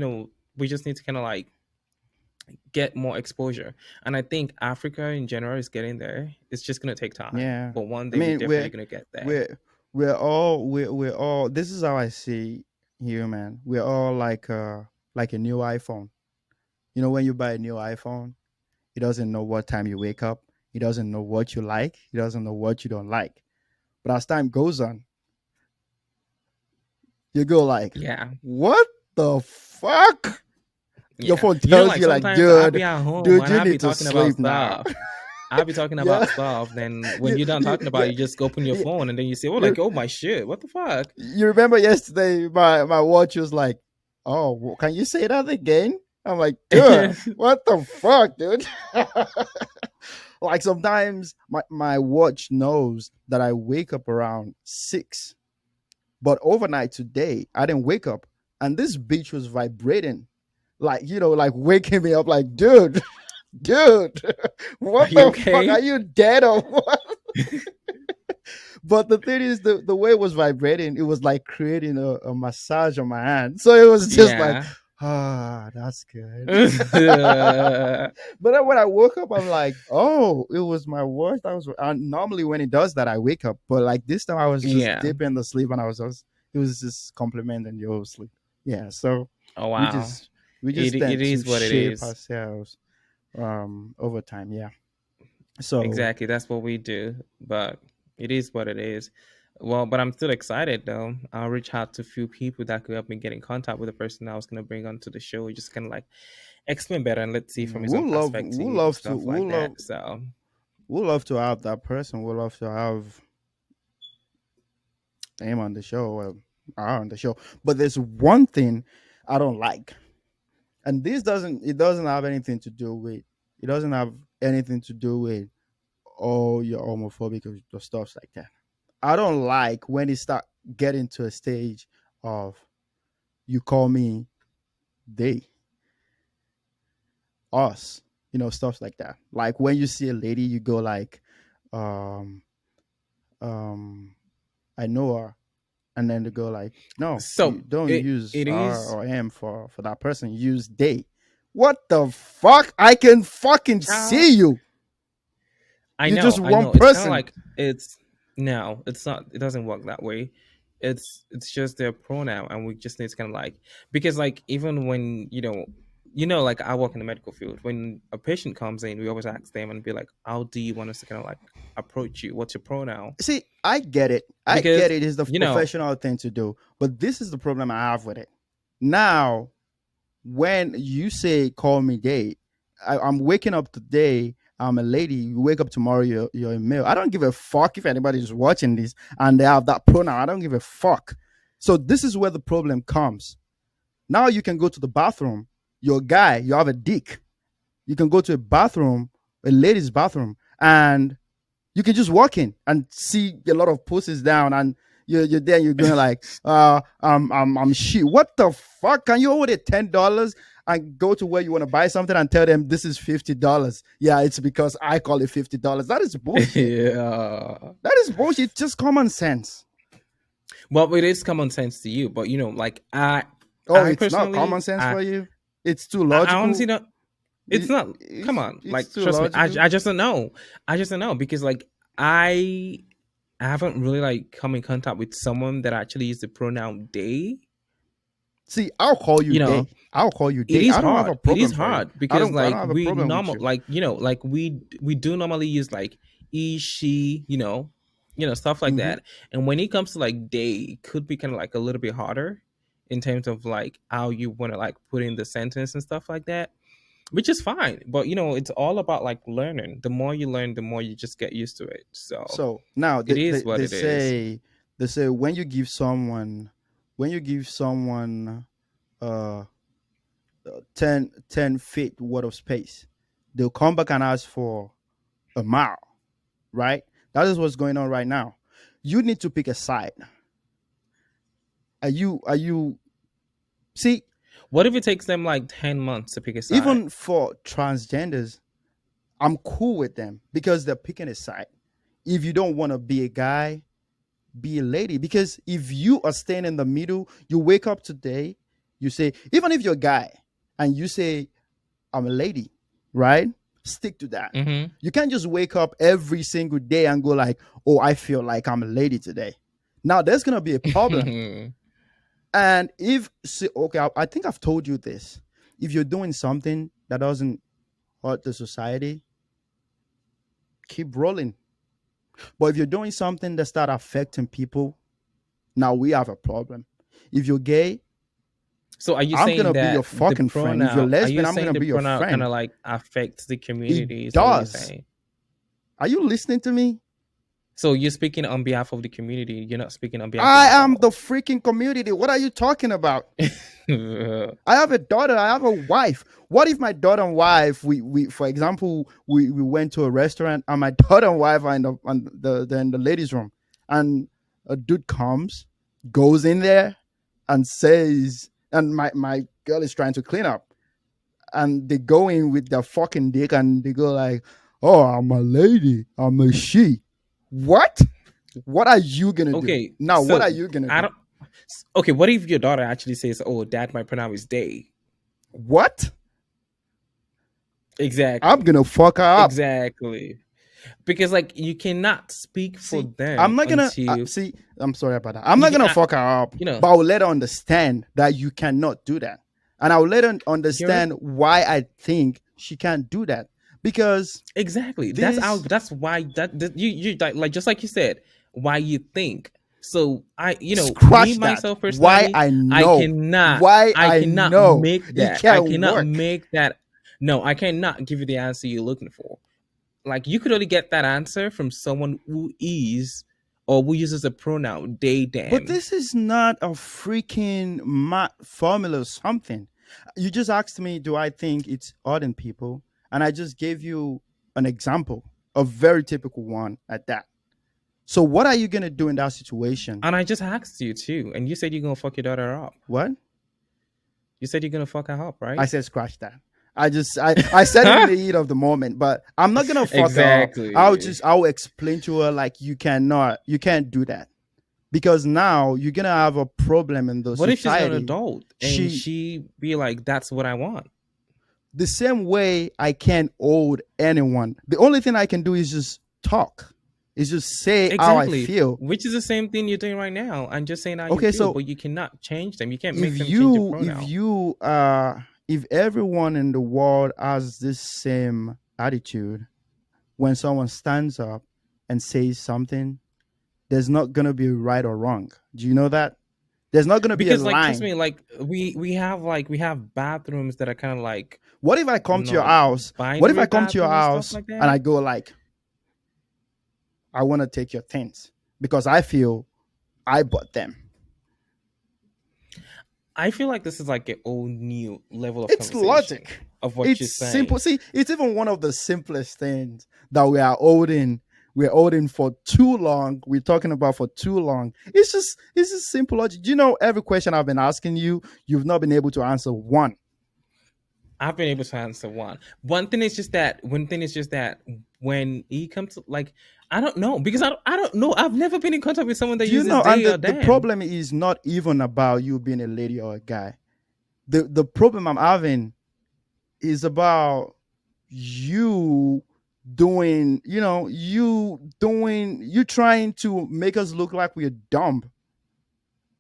we just need to kind of like get more exposure. And I think Africa in general is getting there. It's just gonna take time, Yeah. but one I day we're mean, definitely gonna get there. we're we're all. This is how I see human. We're all like a new iPhone. You know, when you buy a new iPhone, it doesn't know what time you wake up. It doesn't know what you like. It doesn't know what you don't like. But as time goes on, you go like, Yeah, what the fuck? Your yeah. phone You know, tells like you like, sometimes I'll dude, be at home dude, and you I'll be need to talking about sleep now. stuff. I'll be talking Yeah. about stuff. Then when You, you're done you, talking about yeah, it, you just open your yeah, phone and then you say, "Oh, you like, oh my shit, what the fuck?" you remember yesterday my watch was like, oh, can you say that again? I'm like, dude, what the fuck, dude? Like sometimes my watch knows that I wake up around 6, but overnight today I didn't wake up, and this bitch was vibrating, like, like waking me up, like, dude, dude, Are what you the fuck? Are okay? you dead or what? But the thing is, the way it was vibrating, it was like creating a massage on my hand. So it was just like, Yeah. that's good. But then when I woke up, I'm like, oh, it was my watch. That was, and normally when it does that, I wake up. But like this time, I was just Yeah. deep in the sleep, and it was just complimenting your sleep. Yeah. So Oh we wow. just we just It tend to is what it shape is. ourselves over time. Yeah. So Exactly. That's what we do. But it is what it is. Well, but I'm still excited though. I'll reach out to a few people that could help me get in contact with the person I was gonna bring onto the show. Just kind of like explain better and let's see from his own perspective and stuff like that. So we'll love to have that person. We'll love to have him on the show, or her on the show. But there's one thing I don't like, and this doesn't have anything to do with it doesn't have anything to do with oh you're homophobic or stuff like that. I don't like when it start getting to a stage of you call me they, us, stuff like that. Like when you see a lady, you go like, um, um, I know her, and then they go like, no, you so don't use it R is or M for that person. Use they. What the fuck? I can fucking child. see you. You're just I one know. It's kind of person. like it's no, it's not. It doesn't work that way. It's just their pronoun, and we just need to kind of like because like even when like I work in the medical field. When a patient comes in, we always ask them and be like, "How do you want us to kind of like approach you? What's your pronoun?" See, I get it. I get Because it. It's the you know, professional thing to do, but this is the problem I have with it. Now, when you say call me gay, I'm waking up today. I'm a lady. You wake up tomorrow. You're a male. I don't give a fuck if anybody's watching this and they have that pronoun. I don't give a fuck. So this is where the problem comes. Now you can go to the bathroom. You're a guy. You have a dick. You can go to a bathroom, a ladies' bathroom, and you can just walk in and see a lot of posters down, and you're there. You're going like, I'm shit. What the fuck? Can you order $10 and go to where you want to buy something and tell them this is $50? Yeah, it's because I call it $50. That is bullshit. yeah. That is bullshit. Just common sense. Well, it is common sense to you, but like Oh, I it's not personally, common sense for you. It's too I honestly logical. don't. It's not. Come on, It's like too trust me. logical. I just don't know. I just don't know because like I haven't really like come in contact with someone that actually uses the pronoun they. See, I'll call you You know, day. I'll call you it day. is I don't have a hard. It is problem for you. hard because I don't like have a we problem with normal you. like like we do normally use like he, she, stuff like Hmm. that. And when it comes to like they, it could be kind of like a little bit harder in terms of like how you want to like put in the sentence and stuff like that, which is fine. But it's all about like learning. The more you learn, the more you just get used to it. So So now it is what they it is. say when you give someone uh 10 feet worth of space, they'll come back and ask for a mile, right? That is what's going on right now. You need to pick a side. Are you see, What if it takes them like 10 months to pick a side? even for transgenders, I'm cool with them because they're picking a side. If you don't want to be a guy, be a lady. Because if you are staying in the middle, you wake up today, you say, even if you're a guy and you say, I'm a lady, right? Stick to that. Mm-hmm. You can't just wake up every single day and go like, oh, I feel like I'm a lady today. Now there's gonna be a problem. And if okay, I think I've told you this. If you're doing something that doesn't hurt the society, keep rolling. But if you're doing something that start affecting people, now we have a problem. If you're gay, So are you I'm saying gonna be your that the fucking friend. If you're pronoun? Are you lesbian, I'm saying gonna the be your pronoun kind friend. of like affects the It community? Is that what you're does. saying? Are you listening to me? So you're speaking on behalf of the community. You're not speaking on behalf of I am the yourself. freaking community. What are you talking about? I have a daughter. I have a wife. What if my daughter and wife, we for example, we went to a restaurant and my daughter and wife are in the ladies' room, and a dude comes, goes in there, and says, and my girl is trying to clean up, and they go in with their fucking dick and they go like, "Oh, I'm a lady. I'm a she." What? What are you gonna do Okay, now? What so are you gonna I do? don't. Okay, what if your daughter actually says, "Oh, dad, my pronoun is they"? What? I'm Exactly. gonna fuck her up. Exactly. Because like you cannot speak for See, them I'm not gonna until see. I'm sorry about that. I'm you not can, gonna fuck her up, you know, but I will let her understand that you cannot do that, and I will let her you're understand why I think she can't do that because exactly. That's how. this That's why that you like just like you said. Why you think? So me scratch that. myself Why personally, I I know, cannot. why I I cannot know make it that. I can't cannot work. make that. No, I cannot give you the answer you're looking for. Like you could only get that answer from someone who is or who uses a pronoun they But them. this is not a freaking formula or something. You just asked me, do I think it's odd in people? And I just gave you an example, a very typical one at that. So, what are you going to do in that situation? And I just asked you too, and you said you're gonna fuck your daughter up. What? You said you're gonna fuck her up, I right? said, scratch that. I said it in the heat of the moment, but I'm not gonna fuck her up. Exactly. I'll explain to her like you can't do that because now you're gonna have a problem in the What if she's an society. adult and She she be like, "That's what I want"? the same way I can't hold anyone. The only thing I can do is just talk. Is just say how I Exactly, feel. which is the same thing you're doing right now. I'm just saying how you Okay, feel, so but you cannot change them. You can't if make them change your you pronoun. if everyone in the world has this same attitude, when someone stands up and says something, there's not gonna be right or wrong. Do you know that? There's not gonna be a Because like trust line. me, like we have bathrooms that are kind of like What if I come to your no house? What if binary I come to your bathrooms and stuff house like and I that. go like, I want to take your things because I feel I bought them. I feel like this is like a whole new level of It's conversation logic. of what you're It's simple. saying. See, it's even one of the simplest things that we are holding. We're holding for too long. We're talking about for too long. It's just simple logic. Do you know every question I've been asking you, you've not been able to answer one. I've been able to answer one. One thing is just that when he comes to like I don't know because I don't know. I've never been in contact with someone that Do you uses know? And they or the them. problem is not even about you being a lady or a guy. The problem I'm having is about you you trying to make us look like we're dumb.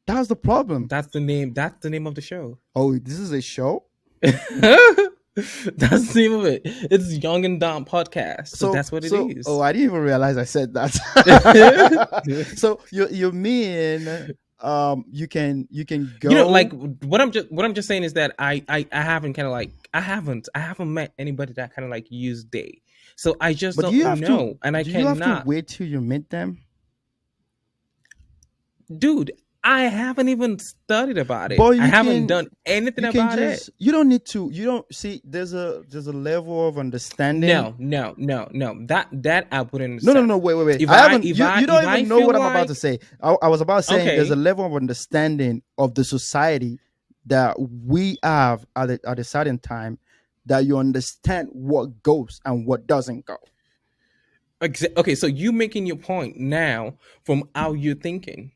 That's the problem. That's the name of the show. Oh, this is a show. That's the name of it. It's Young and Dumb podcast. So that's what it Oh, is. I didn't even realize I said that. So you mean you can Like go. what I'm just saying is that I haven't kind of like I haven't met anybody that kind of like use they. So I just But don't know, and I do you have to cannot, wait till you meet them? dude. I haven't even studied about it. But I haven't done anything you can about it. just you don't need to you don't see there's a level of understanding. No, no, no, no. That I wouldn't No, no, accept. no, wait. If I I haven't if I you if don't I even know feel what I'm about to like say. I was about saying there's a okay, level of understanding of the society that we have at a certain time that you understand what goes and what doesn't go. okay, so you making your point now from how you're thinking.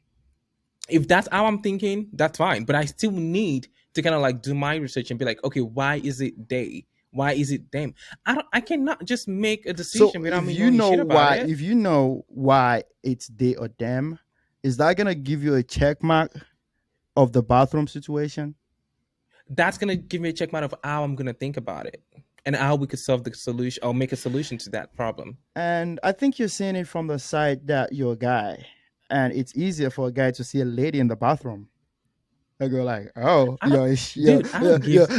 If that's how I'm thinking, that's fine. But I still need to kind of like do my research and be like, okay, why is it they? Why is it them? I cannot just make a So decision without me knowing shit about it. if you know why it's they or them, is that gonna give you a check mark of the bathroom situation? That's gonna give me a check mark of how I'm gonna think about it and how we could solve the solution or make a solution to that problem. And I think you're seeing it from the side that you're a guy, and it's easier for a guy to see a lady in the bathroom. I go like, oh, I don't, dude. I don't yo, give.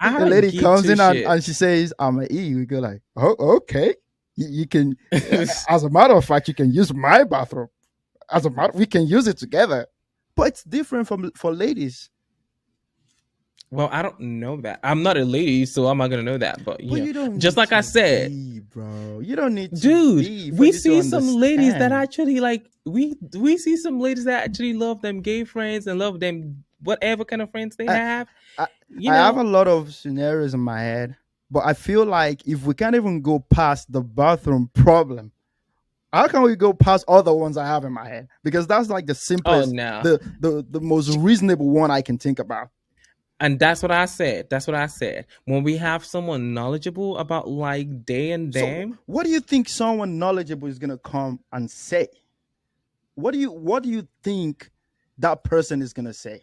I a don't lady give comes two in shit. and she says, I'm an E. We go like, oh, okay. You can, as a matter of fact, you can use my bathroom. As a matter, we can use it together. But it's different from for ladies. Well, I don't know that. I'm not a lady, so I'm not gonna know that. But But you don't just need like I to said, be, bro. You don't need to dude, be for we you to see some ladies that understand. actually like we see some ladies that actually love them gay friends and love them whatever kind of friends they I, have. I, You I have a know, lot of scenarios in my head, but I feel like if we can't even go past the bathroom problem, how can we go past all the ones I have in my head? Because that's like the oh simplest, no. the most reasonable one I can think about. And that's what I said. That's what I said. When we have someone knowledgeable about like they and So, them, what do you think someone knowledgeable is gonna come and say? What do you think that person is gonna say?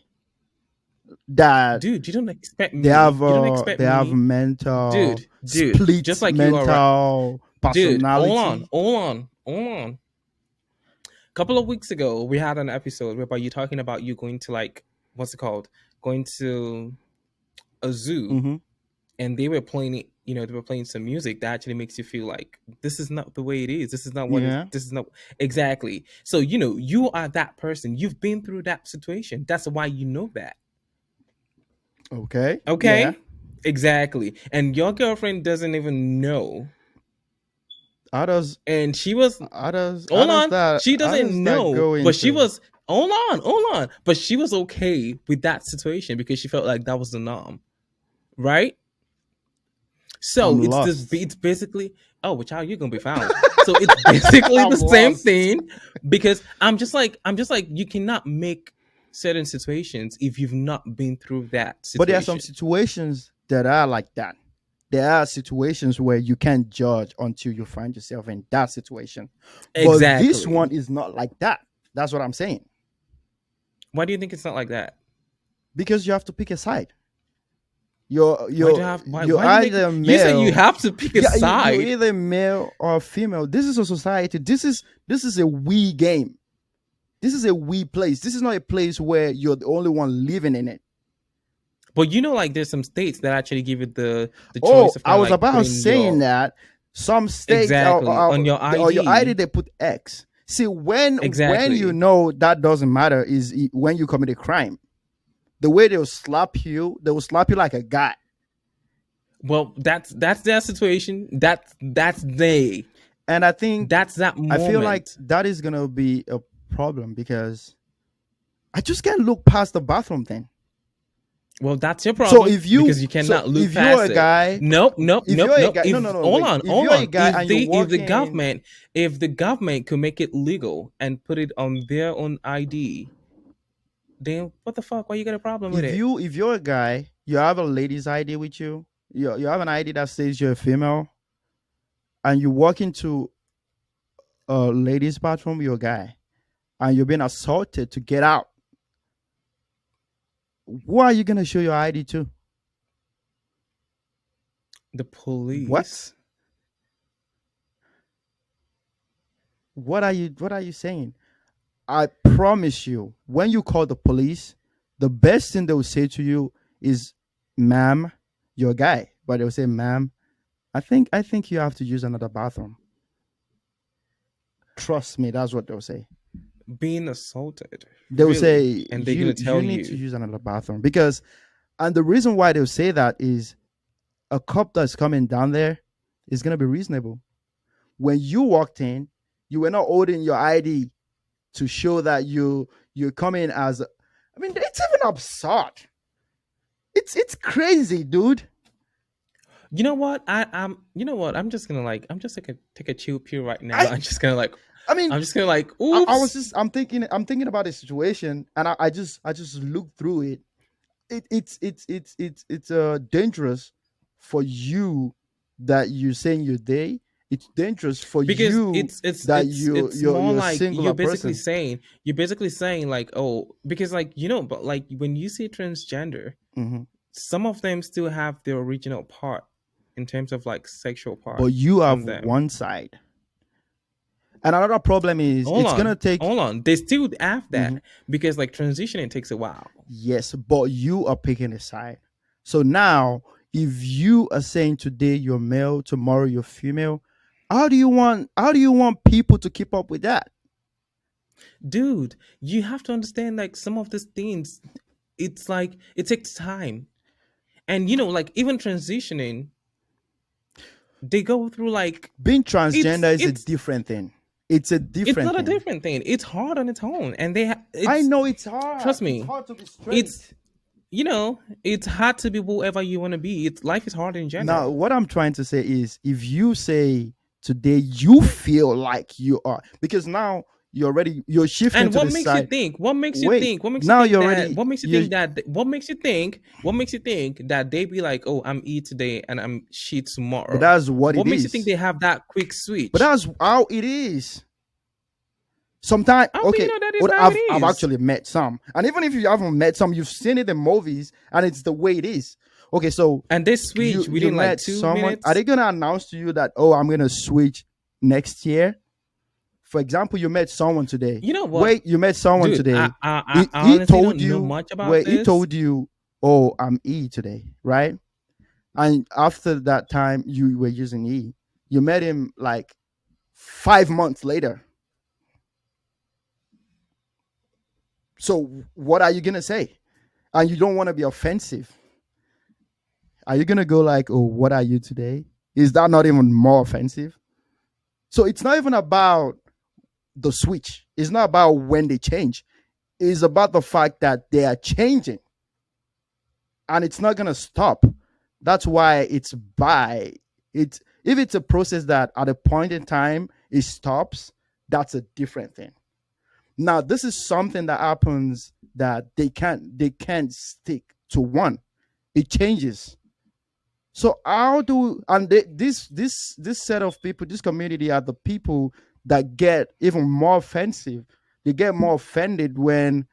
That dude, you don't expect me. You don't expect they have me, mental dude. Just split like you are, mental dude. Hold on, personality. hold on, hold on. A couple of weeks ago, we had an episode whereby you talking about you going to like what's it called? Going to a zoo, Hmm. and they were playing it. You know, they were playing some music that actually makes you feel like this is not the way it is. This is not what it. Yeah. This is not exactly. So you know, you are that person. You've been through that situation. That's why you know that. Okay. Yeah. Okay, exactly. And your girlfriend doesn't even know. How does And she was, how hold does on, that she how doesn't does that know, go but she into? was, hold on. But she was okay with that situation because she felt like that was the norm, right? So I'm lost. it's basically, oh, which how you gonna be found? So it's basically I'm the same lost. thing because I'm just like you cannot make certain situations if you've not been through that But there are some situation. situations that are like that. There are situations where you can't judge until you find yourself in that situation. But this one Exactly. is not like that. That's what I'm saying. Why do you think it's not like that? Because you have to pick a side. Why do you have You're why you make either you say you male. have to pick a Yeah, you're side? either male or female. This is a society. This is a we game. This is a we place. This is not a place where you're the only one living in it. But you know, like there's some states that actually give you the choice Oh, of I kind of was like about putting saying your that some states exactly on your or your ID ID. they put X. See, when you Exactly. know that doesn't matter is when you commit a crime. The way they will slap you like a guy. Well, that's their situation. That's they. And I think That's that I feel like moment. that is gonna be a problem because I just can't look past the bathroom thing. Well, that's your problem because you So cannot look if you're past a it. guy, Nope, nope, if nope, you're a nope. guy, no, no, If no, wait. If hold you're a on. guy and you walk in, If the government could make it legal and put it on their own ID, then what the fuck? Why you got a problem with it? if you're a guy, you have a lady's ID with you. You have an ID that says you're a female, and you walk into a lady's bathroom, you're a guy, and you're being assaulted to get out. Who are you gonna show your ID to? The What? police. What are you saying? I promise you, when you call the police, the best thing they will say to you is, "Ma'am, you're a guy," but they'll say, "Ma'am, I think you have to use another bathroom." Trust me, that's what they'll say. Being assaulted, They will really, say, and they're gonna you tell need to you use another bathroom because, and the reason why they'll say that is a cop that's coming down there is gonna be reasonable. When you walked in, you were not holding your ID to show that you're coming as. I mean, it's even absurd. It's crazy, dude. you know what you know what I'm just gonna like I'm just gonna take a chill pill right now. I I mean, I'm just gonna like I was oops. just I'm thinking about the situation, and I just looked through it. It's dangerous for you that you're saying you're they. It's dangerous for because you it's it's that it's it's more you're a like singular person. you're basically saying like, oh, because like, but like when you say transgender, Hmm. some of them still have their original part in terms of like sexual But part you on have them. one side. And another problem is Hold it's gonna on, take. hold on, they still have Mhm. that, because like transitioning takes a while. Yes, but you are picking a side. So now, if you are saying today you're male, tomorrow you're female, how do you want people to keep up with that? Dude, you have to understand like some of these things, it's like it takes time. And like even transitioning, they go through like, Being it's transgender is a it's different thing. It's a it's different not a thing. different thing. It's hard on its own, and I it's, know it's hard. trust It's me, hard to be it's straight. it's hard to be whoever you want to be. It's life is hard in Now, general. what I'm trying to say is if you say today you feel like you are, because now you're shifting And to what the makes you side. think? What makes you Wait, think? What makes you now think you're that? already What makes you you think that? What makes you think? What makes you think that they be like, oh, I'm E today and I'm she but tomorrow? that's what What it makes you think is. they have that quick But switch? that's how it is. Sometimes, How do you okay, know that is what how it I've is? actually met some, and even if you haven't met some, you've seen it in movies, and it's the way it is. Okay, so And they you switch you within like met two someone. Are minutes. they gonna announce to you that, oh, I'm gonna switch next year? For example, you met someone today. You know what, Wait, you met someone dude? I today. I, I I He honestly told don't know you. much about Wait, he this. told you, oh, I'm E today, right? And after that time, you were using E. You met him like 5 months later. So what are you gonna say? And you don't want to be offensive. Are you gonna go like, "Oh, what are you today?" Is that not even more offensive? So it's not even about the switch. It's not about when they change. It's about the fact that they are changing, and it's not gonna stop. That's why it's by it. If it's a process that at a point in time it stops, that's a different thing. Now, this is something that happens that they can't stick to one. It changes. So how do and this set of people, this community are the people that get even more offensive. They get more offended when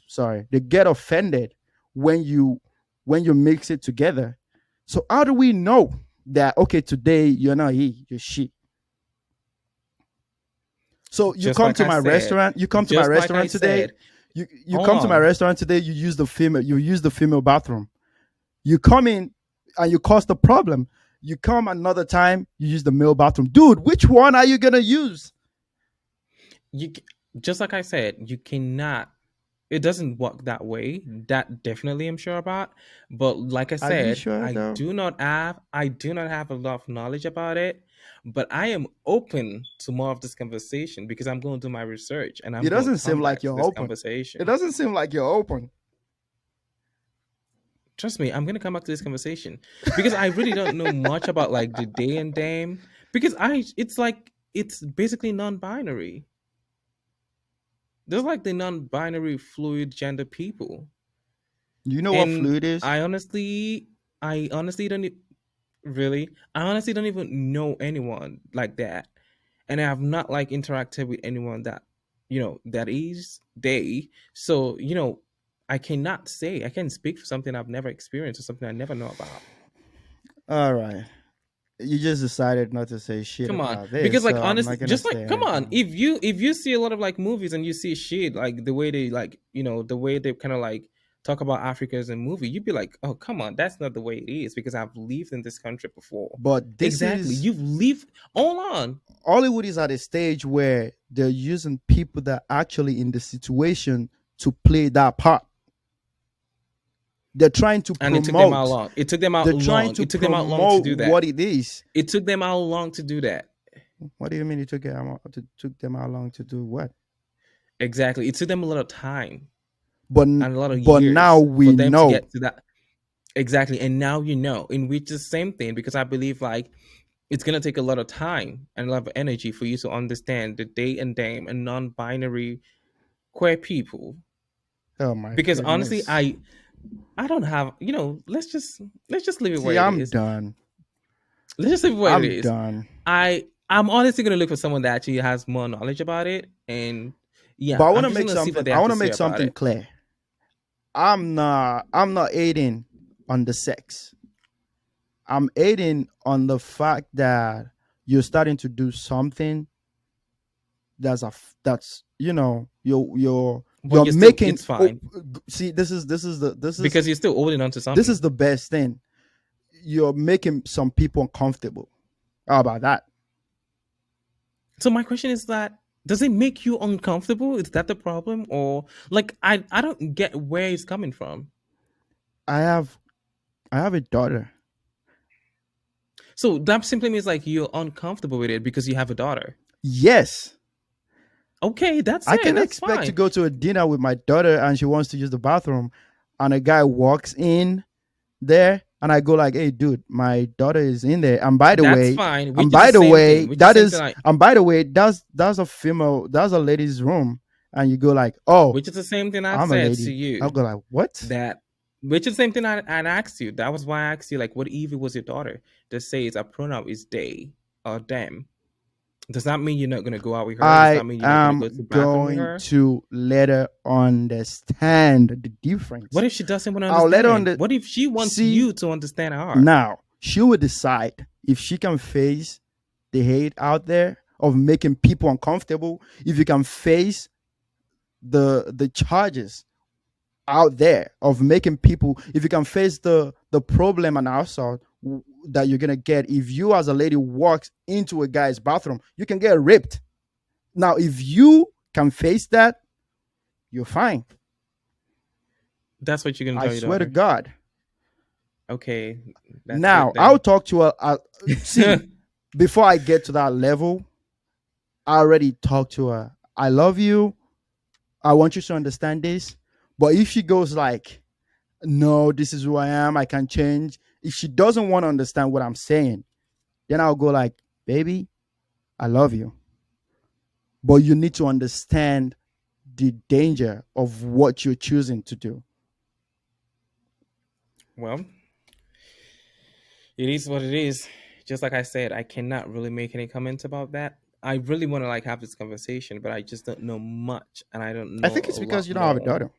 sorry, they get offended when you mix it together. So how do we know that okay, today you're not he, you're she? So you Just come like to I my said, restaurant, you come to my just like I restaurant today, said. you Hold come to my on. restaurant today, you use the female bathroom. You come in and you cause the problem. You come another time, you use the male bathroom. Dude, which one are you gonna use? You just like I said, you cannot. It doesn't work that way. That definitely I'm sure about. But like I Are you said, sure though? I do not have a lot of knowledge about it. But I am open to more of this conversation because I'm going to do my research and I'm It going doesn't to seem come like back to you're this open. It conversation. doesn't seem like you're open. Trust me, I'm gonna come back to this conversation because I really don't know much about like the day and dame, because I it's like it's basically non-binary. There's like the non-binary fluid gender people. You know what And fluid is? I honestly, I honestly don't really, I honestly don't even know anyone like that, and I have not like interacted with anyone that that is they. So I cannot say, I can't speak for something I've never experienced or something I never know about. All right. You just decided not to say shit Come on, about because this, like so I'm honestly, not gonna just say like come on, anything. if you see a lot of like movies and you see shit like the way they like the way they kind of like talk about Africa as a movie, you'd be like, oh come on, that's not the way it is, because I've lived in this country before. But this Exactly, is you've lived. Hold on. Hollywood is at a stage where they're using people that are actually in the situation to play that part. They're trying to And it took them how promote. long? It took them out They're trying long. to It took them out long to promote do that. what it is. It took them how long to do that? What do you mean took them how long to do what? Exactly, it took them a lot of time But and a lot of but now years for we them to know. get to that. Exactly, and now in which the same thing, because I believe like it's gonna take a lot of time and a lot of energy for you to understand the day and dame and non-binary queer people. Oh my Because honestly, goodness. I don't have, let's just leave it See, where it I'm is. done. Let's just leave it where it I'm is. done. I'm honestly gonna look for someone that actually has more knowledge about it, and But yeah, I'm just gonna see what they I have want to to say make about something it. clear. I'm not aiding on the sex. I'm aiding on the fact that you're starting to do something that's you're But you're still, making. it's Oh, fine see, because you're still holding on to this something. is the best thing. You're making some people uncomfortable. How about that? So my question is that, does it make you uncomfortable? Is that the problem, or like I don't get where it's coming from. I have I have a daughter. So that simply means like you're uncomfortable with it because you have a daughter. Yes, Okay, that's I it. can That's expect to fine. go to a dinner with my daughter and she wants to use the bathroom, and a guy walks in there and I go like, "Hey, dude, my daughter is in there." That's fine. Which is the same thing. Which is the same thing. Like, And by the way, that's a female, that's a lady's room, and you go like, "Oh, which is the same thing I I'm a said to lady." I'll you. go like, "What?" That, which is the same thing I asked you. That was why I asked you, like, what if it was your daughter that says a pronoun is they or them? Does that mean you're not gonna go out with her? Does I that mean you're not gonna am go to the bathroom with going her? to let her understand the What difference. if she doesn't want to I'll let her understand? under What if she wants see you to understand her? now. She will decide if she can face the hate out there of making people uncomfortable. If you can face the charges out there of making people, if you can face the problem and assault that you're gonna get if you as a lady walks into a guy's bathroom, you can get raped. Now if you can face that, you're fine. That's what you're gonna I tell your swear to daughter. God. Okay, that's Now it I'll then. talk to her. See, before I get to that level, I already talked to her. I love you, I want you to understand this. But if she goes like, "No, this is who I am, I can change," if she doesn't want to understand what I'm saying, then I'll go like, "Baby, I love you, but you need to understand the danger of what you're choosing to do." Well, it is what it is. Just like I said, I cannot really make any comments about that. I really want to like have this conversation, but I just don't know much, and I don't I know think a it's because lot you don't have a more. daughter.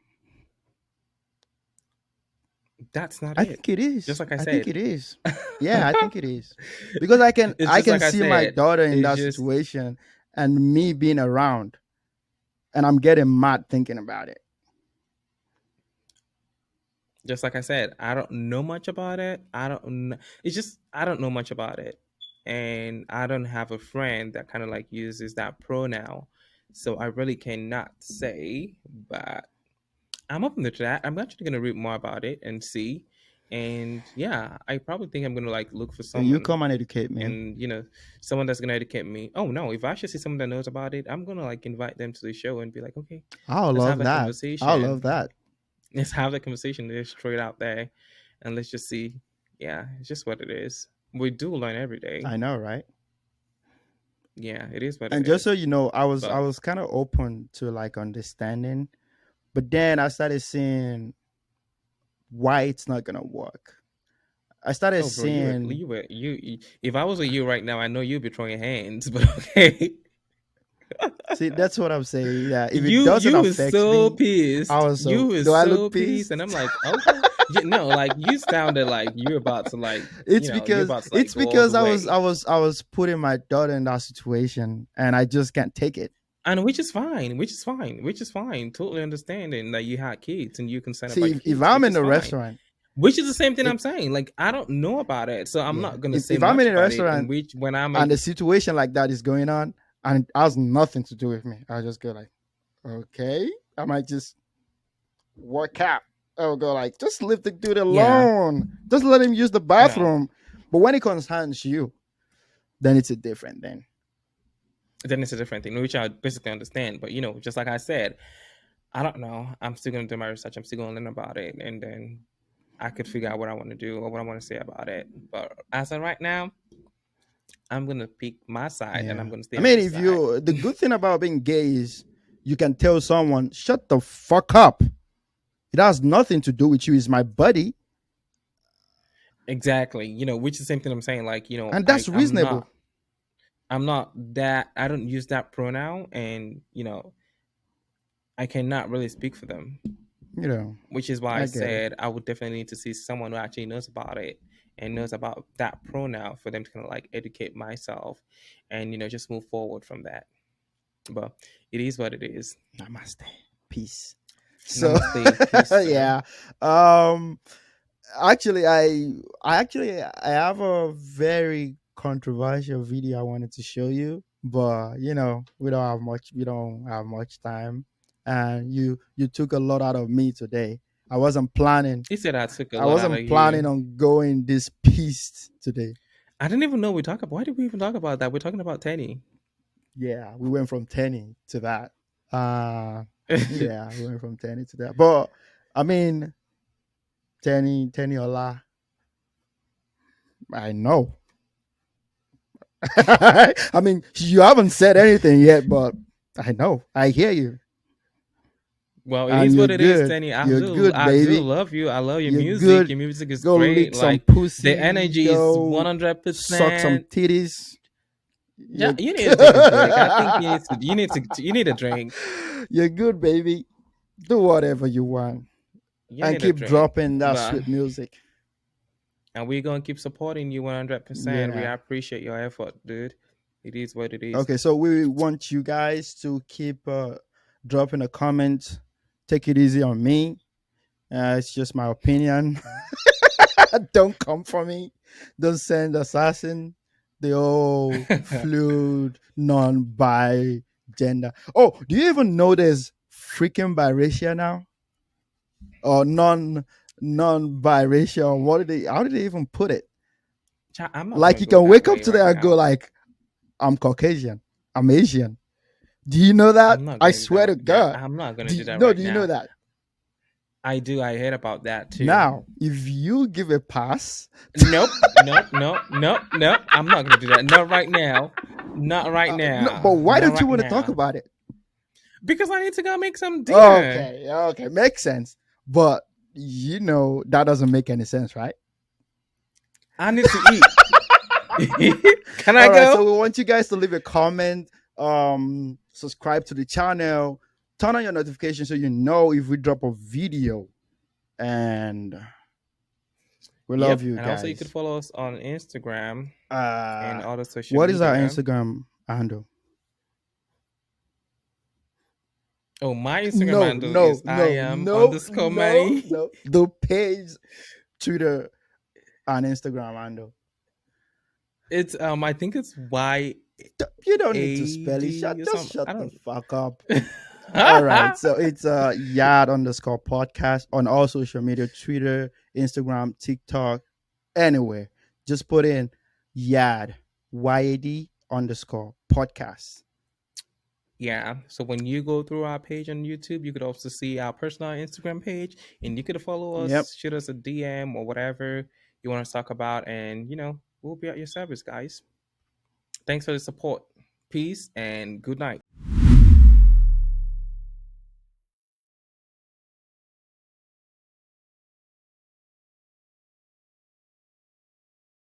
That's not I it. think it Just is. like I I think said. it is. Yeah, I think it is. Because It's I just can like I see my said. daughter in It's that just situation and me being around, and I'm getting mad thinking about it. just like I said. I don't know much about it. I don't. It's just I don't know much about it, and I don't have a friend that kind of like uses that pronoun, so I really cannot say. But I'm open to that. I'm actually gonna read more about it and see. And yeah, I probably think I'm gonna like look for And you someone, come and educate me. and someone that's gonna educate me. Oh no, if I should see someone that knows about it, I'm gonna like invite them to the show and be like, okay, I'll let's have love a that. I'll love conversation. that. Let's have the conversation there straight out there, and let's just see. Yeah, it's just what it is. We do learn every day. I know, right? Yeah, it is what it And just so is. you know, I But was kind of open to like understanding, but then I started seeing why it's not gonna work. I started oh, bro, you were seeing. you were you. If I was with you right now, I know you'd be throwing your hands. But okay. See, that's what I'm saying. Yeah, if it you doesn't you was affect so me, I pissed. was You so. was Do I so look pissed, and pissed? I'm like, okay, no, like you sounded like you're about to like, you're about to like It's go all the because way, I was putting my daughter in that situation, and I just can't take it. and which is fine, which is fine, which is fine. Totally understanding that you had kids and you're concerned See, about your if kids, I'm which in is a fine. restaurant, Which is the same thing if I'm saying. Like I don't know about it, so I'm yeah, not gonna say if I'm in much a about it. And restaurant which when I'm and a situation like that is going on, and it has nothing to do with me, I just go like, okay, I might just work out. I'll go like, just leave the dude yeah, alone. Just let him use the no, bathroom. But when it concerns you, then it's a different thing. then it's a different thing, which I basically understand. But just like I said, I don't know. I'm still gonna do my research. I'm still gonna learn about it, and then I could figure out what I want to do or what I want to say about it. But as of right now, I'm gonna pick my side and I'm Yeah. gonna stay I on mean, my if side. you, the good thing about being gay is you can tell someone, shut the fuck up. It has nothing to do with you. It's my buddy, Exactly. Which is the same thing I'm saying. Like, and that's I'm reasonable. not I'm not that I don't use that pronoun, and I cannot really speak for them. You know, Which is why I I get it. said I would definitely need to see someone who actually knows about it and knows about that pronoun for them to kind of like educate myself and just move forward from that. But it is what it is. Namaste. Peace. So Namaste, peace, sir. yeah. Um actually I have a very controversial video I wanted to show you, but we don't have much time. And you took a lot out of me today. I wasn't planning He said I took a I lot out of wasn't planning you. on going this piece today. I didn't even know we talk about. Why did we even talk about that? We're talking about Tenny. Yeah, we went from 10 to that. Yeah, we went from 10 to that. But I mean, 10 Ola, I know. I mean, you haven't said anything yet, but I know. I hear you. Well, it And is you're what it is, good. Tenny. You're good, I do baby. love you. I love your You're music. good. Your music is Go great. lick some Like the pussy. energy is one Go hundred suck some percent. titties. Yeah, You're, you need to take a break. I think you need a drink. you're good, baby. Do whatever you want. You And need a keep drink. dropping that But sweet music. and we're gonna keep supporting you 100%. We Yeah. appreciate your effort, dude. It is what it is. Okay, so we want you guys to keep dropping a comment. Take it easy on me. It's just my opinion. Don't come for me. Don't send assassin. The old fluid, non-bi gender. Oh, do you even know there's freaking biracial now? Or non-biracial? What did they? How did they even put it? I'm not Like gonna you go can that wake up way today right and go now. like, I'm Caucasian, I'm Asian. Do you know that? I'm not I gonna do swear to God. I'm not gonna Do do you, that no, right do you know now. that? I do. I heard about that too. Now, if you give a pass, Nope. Nope. Nope. Nope. Nope. I'm not gonna do that. Not right now. Not right no, but now. why Not don't you right want to talk now. about it? Because I need to go make some dinner. Okay, okay, makes sense. But that doesn't make any sense, right? I need to eat. Can I All right, so go? we want you guys to leave a comment, subscribe to the channel, turn on your notifications so you know if we drop a video, and we love Yep. you And also, you could guys. follow us on Instagram and Uh, other social what is our media. Instagram handle? Oh, my Instagram No, handle no, is I no, am no, underscore no, Manny. no. The page, Twitter, and Instagram handle. It's I think it's You don't need to spell it. YAD or Just something. shut I the don't. fuck up. All right. So it's YAD underscore podcast on all social media, Twitter, Instagram, TikTok, anywhere. Just put in YAD, YAD underscore podcast. Yeah. So when you go through our page on YouTube, you could also see our personal Instagram page, and you could follow Yep. us, shoot us a DM or whatever you want to talk about, and we'll be at your service, guys. Thanks for the support. Peace and good night.